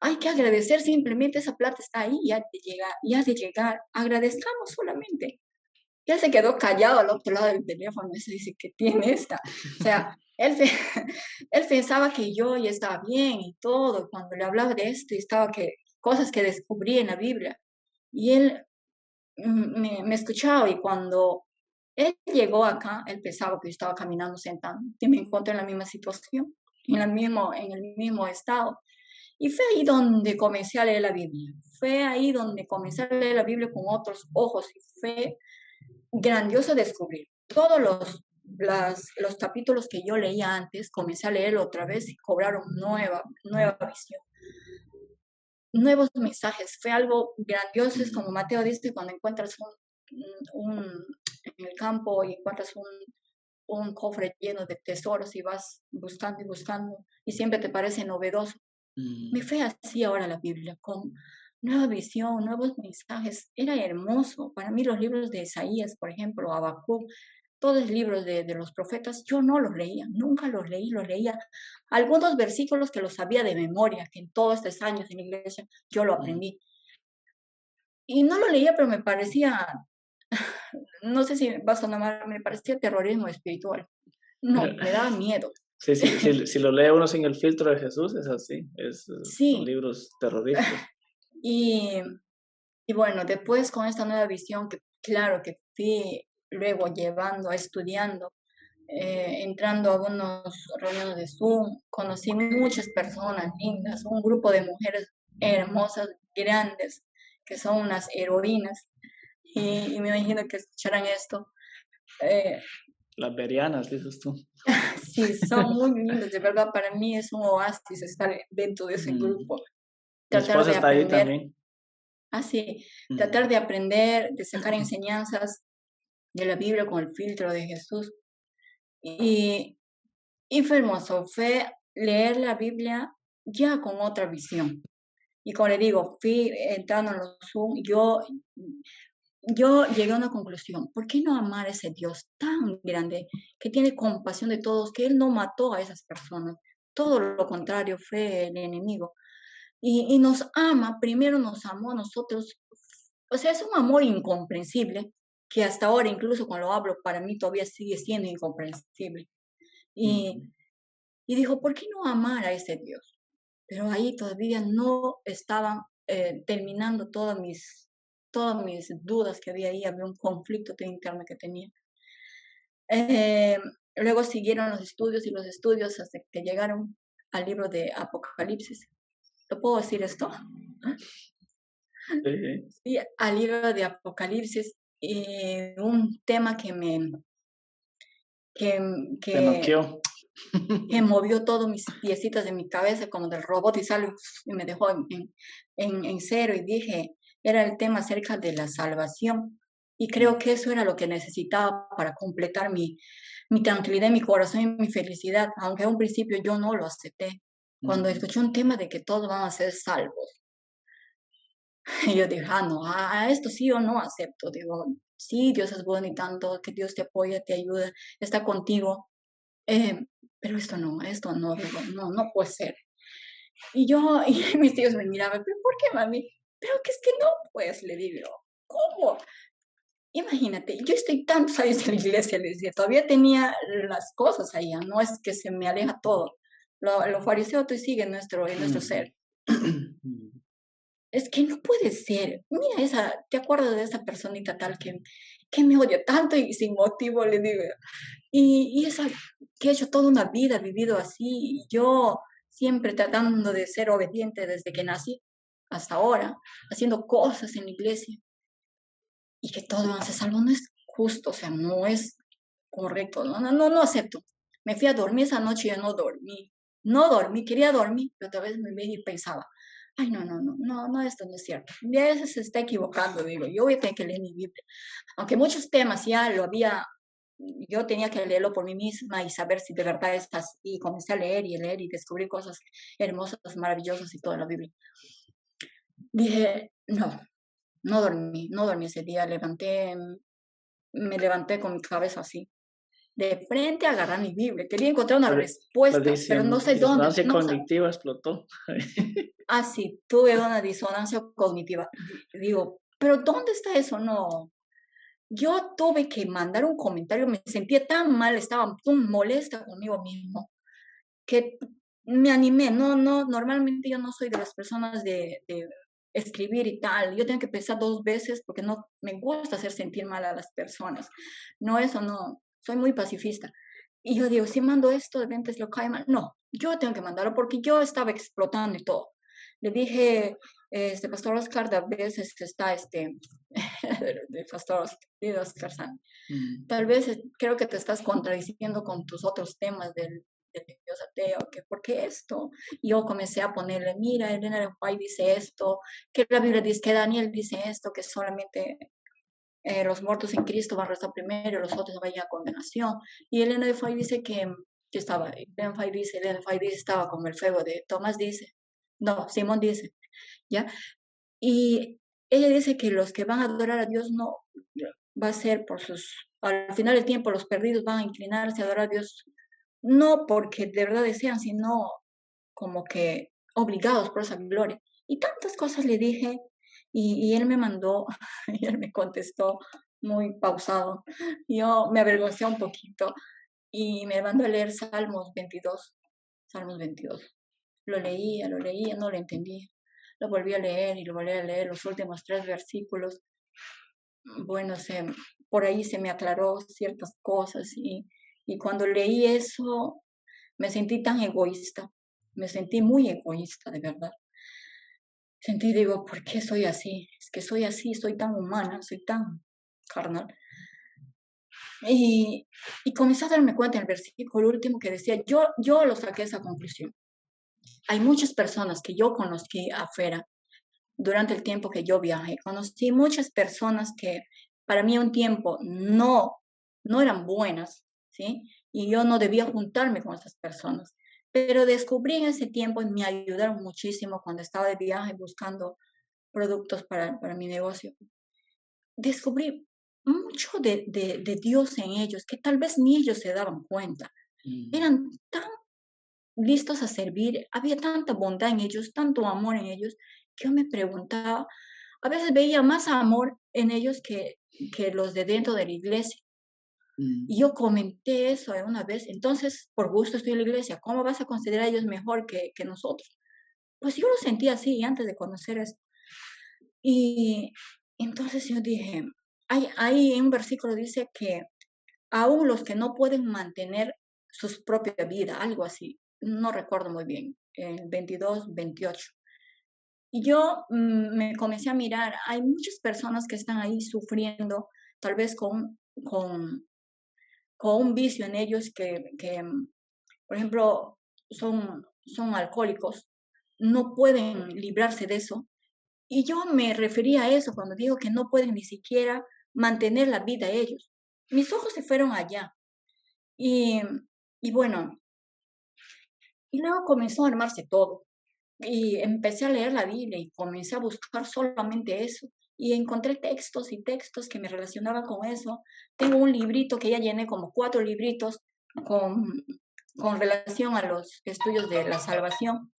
hay que agradecer simplemente, esa plata está ahí, ya de llegar, agradezcamos solamente. Ya se quedó callado al otro lado del teléfono, y se dice, ¿qué tiene esta? O sea, él pensaba que yo ya estaba bien y todo, cuando le hablaba de esto, y estaba que cosas que descubrí en la Biblia. Y él me escuchaba, y cuando él llegó acá, él pensaba que yo estaba caminando sentado, que me encontré en la misma situación, en el mismo estado. Y fue ahí donde comencé a leer la Biblia. Fue ahí donde comencé a leer la Biblia con otros ojos, y fue grandioso descubrir todos los capítulos que yo leía antes, comencé a leerlo otra vez y cobraron nueva visión, nuevos mensajes. Fue algo grandioso, es como Mateo dice, cuando encuentras en el campo y encuentras un cofre lleno de tesoros y vas buscando y buscando y siempre te parece novedoso. Me fue así ahora la Biblia, con nueva visión, nuevos mensajes. Era hermoso. Para mí los libros de Isaías, por ejemplo, Habacuc, todos los libros de los profetas, yo no los leía, nunca los leía. Algunos versículos que los sabía de memoria, que en todos estos años en la iglesia yo lo aprendí. Y no lo leía, pero me parecía, no sé si vas a llamar, me parecía terrorismo espiritual. No, me daba miedo. Sí, sí, si lo lee uno sin el filtro de Jesús, es así, son Sí, libros terroríficos. y, y bueno, después con esta nueva visión que claro que fui luego llevando, estudiando, entrando a unos reuniones de Zoom, conocí muchas personas lindas, un grupo de mujeres hermosas, grandes, que son unas heroínas, y me imagino que escucharán esto. Eh, Las berianas, dices tú. sí, son muy lindas, de verdad, para mí es un oasis estar dentro de ese grupo, Mi tratar esposa de está ahí aprender, también. así, tratar de aprender, de sacar enseñanzas de la Biblia con el filtro de Jesús. Y, y fue hermoso, fue leer la Biblia ya con otra visión. Y como le digo, fui entrando en los Zoom, yo llegué a una conclusión. ¿Por qué no amar a ese Dios tan grande que tiene compasión de todos, que Él no mató a esas personas? Todo lo contrario, fue el enemigo. Y nos ama, primero nos amó a nosotros. O sea, es un amor incomprensible, que hasta ahora, incluso cuando lo hablo, para mí todavía sigue siendo incomprensible. Y, y dijo, ¿por qué no amar a ese Dios? Pero ahí todavía no estaban terminando todas mis dudas que había ahí, había un conflicto interno que tenía. Eh, Luego siguieron los estudios y los estudios hasta que llegaron al libro de Apocalipsis. ¿Lo puedo decir esto? Sí, Sí, al libro de Apocalipsis, un tema que, te que, noqueó. que movió todos mis piecitos de mi cabeza como del robot y salió y me dejó en cero y dije, era el tema acerca de la salvación. Y creo que eso era lo que necesitaba para completar mi tranquilidad, mi corazón y mi felicidad, aunque a un principio yo no lo acepté. Cuando escuché un tema de que todos van a ser salvos, y yo dije, no, a esto sí o no acepto. Digo, sí, Dios es bueno y tanto, que Dios te apoya, te ayuda, está contigo. Eh, pero esto no, digo, no puede ser. Y yo, y mis tíos me miraban, ¿pero por qué, mami? Pero que es que no, pues, le digo, ¿cómo? Imagínate, yo estoy tantos años en la iglesia, le decía, todavía tenía las cosas allá, no es que se me aleja todo. Lo fariseo tú sigue en nuestro Ujú. ser. Es que no puede ser. Mira ¿te acuerdas de esa personita tal que me odia tanto y sin motivo le digo? Y esa que ha hecho toda una vida, vivido así, y yo siempre tratando de ser obediente desde que nací hasta ahora, haciendo cosas en la iglesia, y que todo hace salvo, no es justo, o sea, no es correcto, no acepto. Me fui a dormir esa noche y yo no dormí, quería dormir, pero otra vez me veía y pensaba, ay, no, esto no es cierto. Ya ese se está equivocando, digo, yo voy a tener que leer mi Biblia. Aunque muchos temas ya yo tenía que leerlo por mí misma y saber si de verdad es así. Y comencé a leer y descubrí cosas hermosas, maravillosas y toda la Biblia. Dije, no dormí ese día, me levanté con mi cabeza así, de frente a agarrar mi Biblia. Quería encontrar una La respuesta, pero no sé dónde. disonancia No sé. cognitiva explotó. Sí, tuve una disonancia cognitiva. Digo, pero ¿dónde está eso? No. Yo tuve que mandar un comentario, me sentía tan mal, estaba tan molesta conmigo mismo, que me animé. No, normalmente yo no soy de las personas de escribir y tal. Yo tengo que pensar 2 veces porque no me gusta hacer sentir mal a las personas. No, eso no, soy muy pacifista. Y yo digo, si mando esto, de repente lo cae mal. No, yo tengo que mandarlo porque yo estaba explotando y todo. Le dije, Pastor Oscar, a veces está de Pastor Oscar San. Mm. Tal vez creo que te estás contradiciendo con tus otros temas del Dios ateo, que ¿por qué esto? Yo comencé a ponerle, mira, Elena de White dice esto, que la Biblia dice, que Daniel dice esto, que solamente los muertos en Cristo van a rezar primero y los otros vayan a condenación. Y Elena de White dice que estaba, Elena de White dice estaba como el fuego de Tomás dice, no, Simón dice, ¿ya? Y ella dice que los que van a adorar a Dios no va a ser al final del tiempo los perdidos van a inclinarse a adorar a Dios, no porque de verdad desean, sino como que obligados por esa gloria. Y tantas cosas le dije y él me mandó, y él me contestó muy pausado. Yo me avergoncé un poquito y me mandó a leer Salmos 22. Salmos 22. Lo leía, no lo entendía. Lo volví a leer y lo volví a leer los últimos 3 versículos. Bueno, por ahí se me aclaró ciertas cosas y cuando leí eso me sentí tan egoísta, me sentí muy egoísta, de verdad. Digo, ¿por qué soy así? Es que soy así, soy tan humana, soy tan carnal. Y, y comencé a darme cuenta en el versículo último que decía, yo lo saqué esa conclusión. Hay muchas personas que yo conocí afuera durante el tiempo que yo viajé. Conocí muchas personas que para mí un tiempo no eran buenas, ¿sí? Y yo no debía juntarme con esas personas. Pero descubrí en ese tiempo y me ayudaron muchísimo cuando estaba de viaje buscando productos para mi negocio. Descubrí mucho de Dios en ellos que tal vez ni ellos se daban cuenta. Mm. Eran tan listos a servir, había tanta bondad en ellos, tanto amor en ellos, que yo me preguntaba, a veces veía más amor en ellos que los de dentro de la iglesia. Mm. Y yo comenté eso una vez, entonces, por gusto estoy en la iglesia, ¿cómo vas a considerar a ellos mejor que nosotros? Pues yo lo sentía así antes de conocer eso. Y entonces yo dije, hay en un versículo dice que aún los que no pueden mantener su propia vida, algo así, no recuerdo muy bien, el 22, 28. Y yo me comencé a mirar, hay muchas personas que están ahí sufriendo, tal vez con, con un vicio en ellos por ejemplo, son alcohólicos, no pueden librarse de eso. Y yo me refería a eso cuando digo que no pueden ni siquiera mantener la vida ellos. Mis ojos se fueron allá. Y, y bueno, y luego comenzó a armarse todo. Y empecé a leer la Biblia y comencé a buscar solamente eso. Y encontré textos y textos que me relacionaban con eso. Tengo un librito que ya llené como 4 libritos con, con relación a los estudios de la salvación.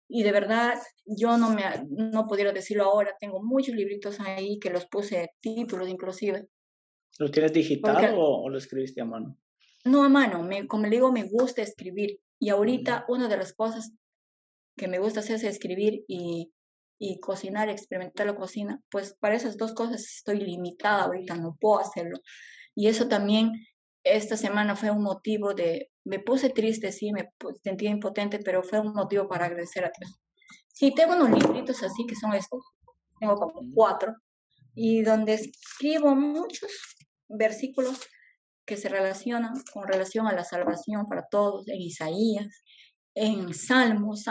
Y de verdad, yo no pudiera decirlo ahora. Tengo muchos libritos ahí que los puse títulos inclusive. ¿Lo tienes digital porque o lo escribiste a mano? no a mano, como le digo, me gusta escribir. Y Mm, ahorita una de las cosas que me gusta hacer es escribir y cocinar, experimentar la cocina, pues para esas dos cosas estoy limitada ahorita, no puedo hacerlo. Y eso también esta semana fue un motivo me puse triste, sí, sentía impotente, pero fue un motivo para agradecer a Dios. Sí, tengo unos libritos así que son estos, tengo como mm, 4, y donde escribo muchos versículos que se relacionan con relación a la salvación para todos, en Isaías, en Salmos,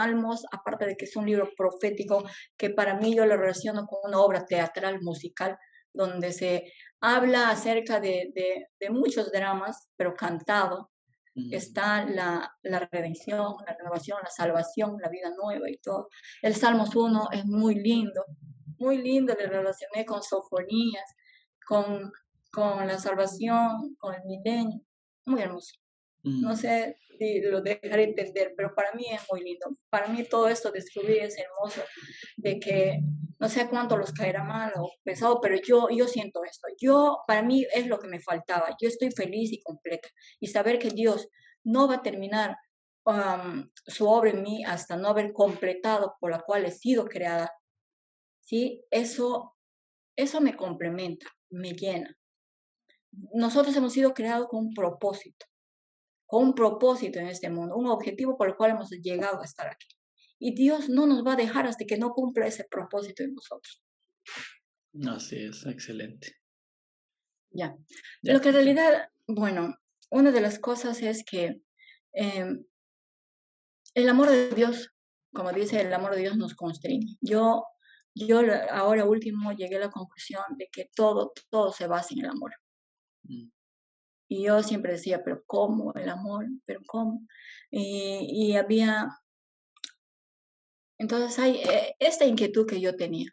aparte de que es un libro profético, que para mí yo lo relaciono con una obra teatral, musical, donde se habla acerca de muchos dramas, pero cantado. mm, Está la redención, la renovación, la salvación, la vida nueva y todo. El Salmos 1 es muy lindo, le relacioné con sofonías, con, con la salvación, con el milenio, muy hermoso. No mm. sé si lo dejaré entender, pero para mí es muy lindo. Para mí todo esto de escribir es hermoso, de que no sé cuánto los caerá mal o pesado, pero yo siento esto. Para mí es lo que me faltaba. Yo estoy feliz y completa. Y saber que Dios no va a terminar su obra en mí hasta no haber completado por la cual he sido creada, ¿sí? Eso me complementa, me llena. Nosotros hemos sido creados con un propósito en este mundo, un objetivo por el cual hemos llegado a estar aquí. Y Dios no nos va a dejar hasta que no cumpla ese propósito en nosotros. Así es, excelente. Ya. Lo Ya, que en realidad, bueno, una de las cosas es que eh, el amor de Dios, como dice, el amor de Dios nos constriñe. Ahora último llegué a la conclusión de que todo se basa en el amor. mm, Y yo siempre decía, pero ¿cómo el amor? ¿Pero cómo? Y había, entonces hay esta inquietud que yo tenía.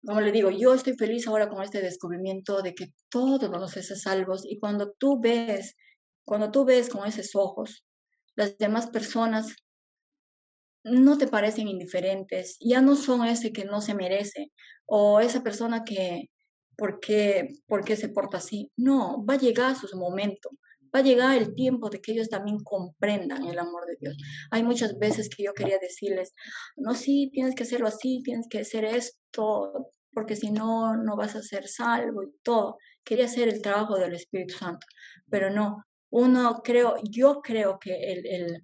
Como le digo, yo estoy feliz ahora con este descubrimiento de que todos vamos a ser salvos y cuando tú ves con esos ojos, las demás personas no te parecen indiferentes, ya no son ese que no se merece o esa persona que, por qué se porta así? No, va a llegar su momento, va a llegar el tiempo de que ellos también comprendan el amor de Dios. Hay muchas veces que yo quería decirles, no, sí, tienes que hacerlo así, tienes que hacer esto, porque si no, no vas a ser salvo y todo. Quería hacer el trabajo del Espíritu Santo, pero no. Yo creo que el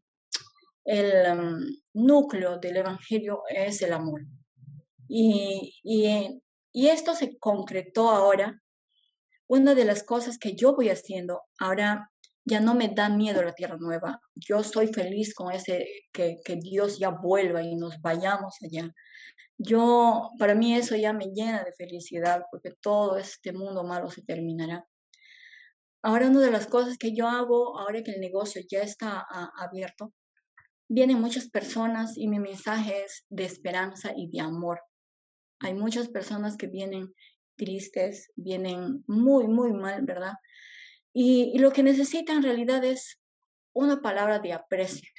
núcleo del Evangelio es el amor. Y, y, y esto se concretó ahora. Una de las cosas que yo voy haciendo ahora ya no me da miedo la tierra nueva. Yo soy feliz con que Dios ya vuelva y nos vayamos allá. Para mí eso ya me llena de felicidad porque todo este mundo malo se terminará. Ahora una de las cosas que yo hago, ahora que el negocio ya está abierto, vienen muchas personas y mi mensaje es de esperanza y de amor. Hay muchas personas que vienen tristes, vienen muy, muy mal, ¿verdad? Y lo que necesitan en realidad es una palabra de aprecio,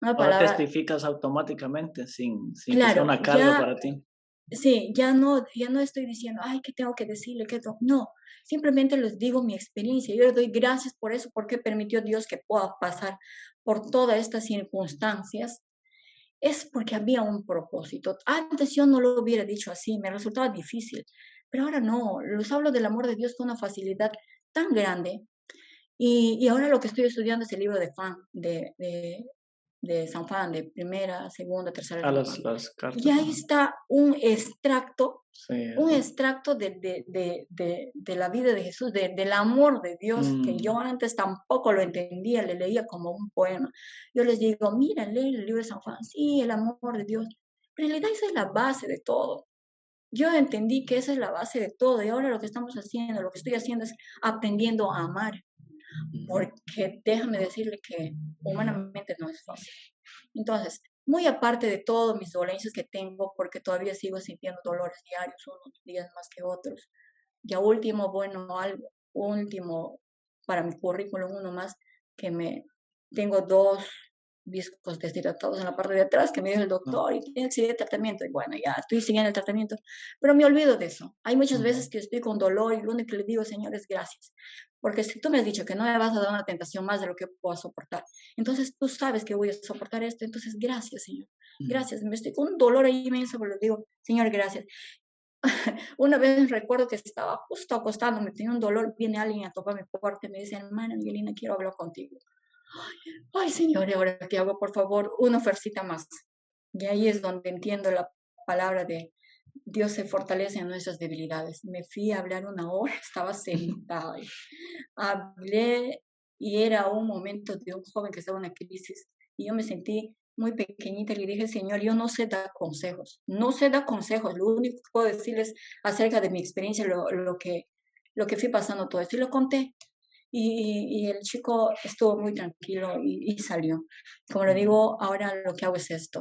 una ahora palabra, testificas automáticamente sin que sea claro, una carga para ti. sí, ya no estoy diciendo, ay, ¿qué tengo que decirle? No, simplemente les digo mi experiencia. Yo le doy gracias por eso, porque permitió Dios que pueda pasar por todas estas circunstancias es porque había un propósito. Antes yo no lo hubiera dicho así, me resultaba difícil, pero ahora no, les hablo del amor de Dios con una facilidad tan grande. Y ahora lo que estoy estudiando es el libro de San Juan, de primera, segunda, tercera A de San Juan. las Y cartas. ahí está Sí, un sí. extracto de la vida de Jesús, del amor de Dios, que Mm, yo antes tampoco lo entendía, le leía como un poema. Yo les digo, mira, lee el libro de San Juan, sí, el amor de Dios. Pero en realidad esa es la base de todo. Yo entendí que esa es la base de todo y ahora lo que estamos haciendo, lo que estoy haciendo es aprendiendo a amar, mm, porque déjame decirle que humanamente no es fácil. Entonces, muy aparte de todos mis dolencias que tengo, porque todavía sigo sintiendo dolores diarios, unos días más que otros. Ya último, bueno, algo último para mi currículum, uno más, que tengo discos deshidratados en la parte de atrás que me dijo el doctor y tiene que seguir el tratamiento. Y bueno, ya estoy siguiendo el tratamiento, pero me olvido de eso. Hay muchas veces que estoy con dolor y lo único que le digo, Señor, es gracias. Porque si tú me has dicho que no me vas a dar una tentación más de lo que puedo soportar, entonces tú sabes que voy a soportar esto, entonces gracias, Señor. Gracias. Me estoy con un dolor ahí inmenso, pero le digo, Señor, gracias. Una vez recuerdo que estaba justo acostándome, tenía un dolor, viene alguien a tocar mi puerta y me dice, hermana Angelina, quiero hablar contigo. Ay, Señor, ¿y ahora qué hago? Por favor, una ofercita más. Y ahí es donde entiendo la palabra de Dios se fortalece en nuestras debilidades. Me fui a hablar una hora, estaba sentada. Hablé y era un momento de un joven que estaba en una crisis y yo me sentí muy pequeñita y le dije, Señor, yo no sé dar consejos, no sé dar consejos, lo único que puedo decirles acerca de mi experiencia, lo que fui pasando todo esto, y lo conté. Y el chico estuvo muy tranquilo y salió. Como le digo, ahora lo que hago es esto.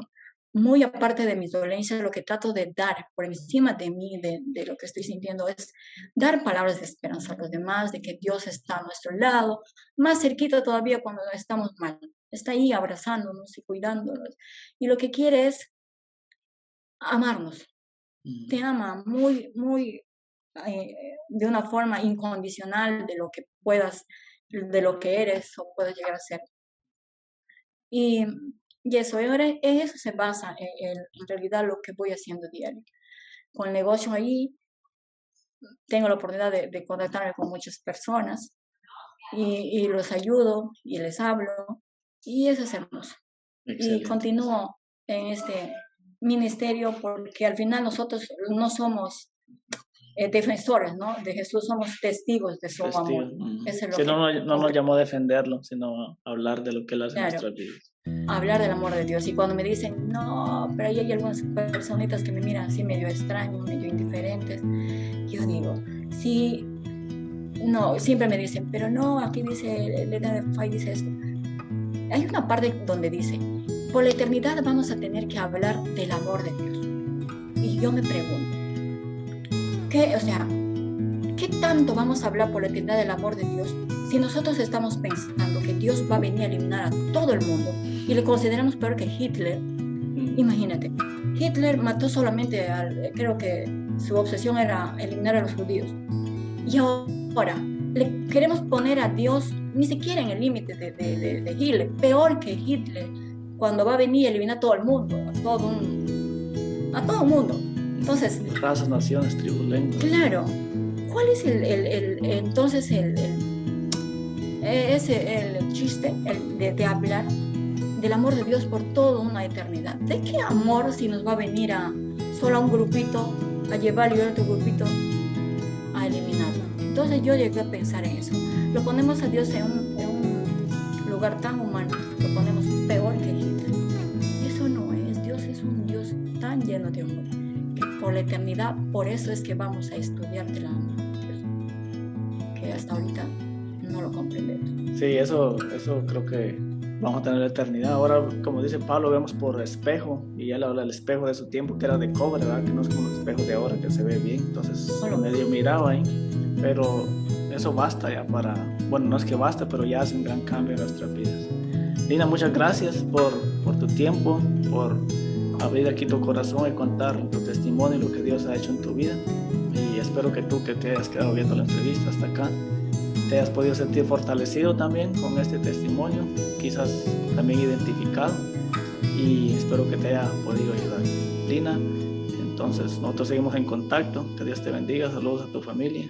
Muy aparte de mis dolencias, lo que trato de dar por encima de mí, de lo que estoy sintiendo, es dar palabras de esperanza a los demás, de que Dios está a nuestro lado, más cerquita todavía cuando estamos mal. Está ahí abrazándonos y cuidándonos. Y lo que quiere es amarnos. Te ama muy, muy, de una forma incondicional de lo que puedas, de lo que eres o puedes llegar a ser. Y eso, en eso se basa en realidad lo que voy haciendo diario. Con el negocio ahí, tengo la oportunidad de contactarme con muchas personas y los ayudo y les hablo y eso es hermoso. Excelente. Y continúo en este ministerio porque al final nosotros no somos defensores, ¿no? De Jesús, somos testigos de su amor. Eso es lo que no nos llamó a defenderlo, sino a hablar de lo que Él hace en nuestras vidas. Hablar del amor de Dios. Y cuando me dicen, no, pero ahí hay algunas personitas que me miran así medio extraños, medio indiferentes, yo digo, sí, no, siempre me dicen, pero no, aquí dice, Elena de Fay dice esto. Hay una parte donde dice, por la eternidad vamos a tener que hablar del amor de Dios. Y yo me pregunto, ¿qué tanto vamos a hablar por la eternidad del amor de Dios si nosotros estamos pensando que Dios va a venir a eliminar a todo el mundo y le consideramos peor que Hitler? Imagínate, Hitler mató solamente creo que su obsesión era eliminar a los judíos. Y ahora le queremos poner a Dios ni siquiera en el límite de Hitler, peor que Hitler, cuando va a venir a eliminar a todo el mundo, a todo el mundo. Entonces, razas, naciones, tribus, lenguas. Claro. ¿Cuál es entonces el chiste de hablar del amor de Dios por toda una eternidad? ¿De qué amor si nos va a venir solo a un grupito, a llevarlo y a otro grupito a eliminarlo? Entonces yo llegué a pensar en eso. Lo ponemos a Dios en un lugar tan humano, lo ponemos peor que Hitler. Eso no es. Dios es un Dios tan lleno de amor. Por la eternidad, por eso es que vamos a estudiar de la amor, que hasta ahorita no lo comprendemos. Sí, eso creo que vamos a tener la eternidad. Ahora, como dice Pablo, vemos por espejo, y él habla del espejo de su tiempo, que era de cobre, ¿verdad? Que no es como el espejo de ahora, que se ve bien, entonces medio miraba ahí, pero eso basta ya bueno, no es que basta, pero ya hace un gran cambio en nuestras vidas. Lina, muchas gracias por tu tiempo, por abrir aquí tu corazón y contar tu testimonio y lo que Dios ha hecho en tu vida. Y espero que tú, que te hayas quedado viendo la entrevista hasta acá, te hayas podido sentir fortalecido también con este testimonio, quizás también identificado, y espero que te haya podido ayudar. Lina, entonces nosotros seguimos en contacto. Que Dios te bendiga. Saludos a tu familia.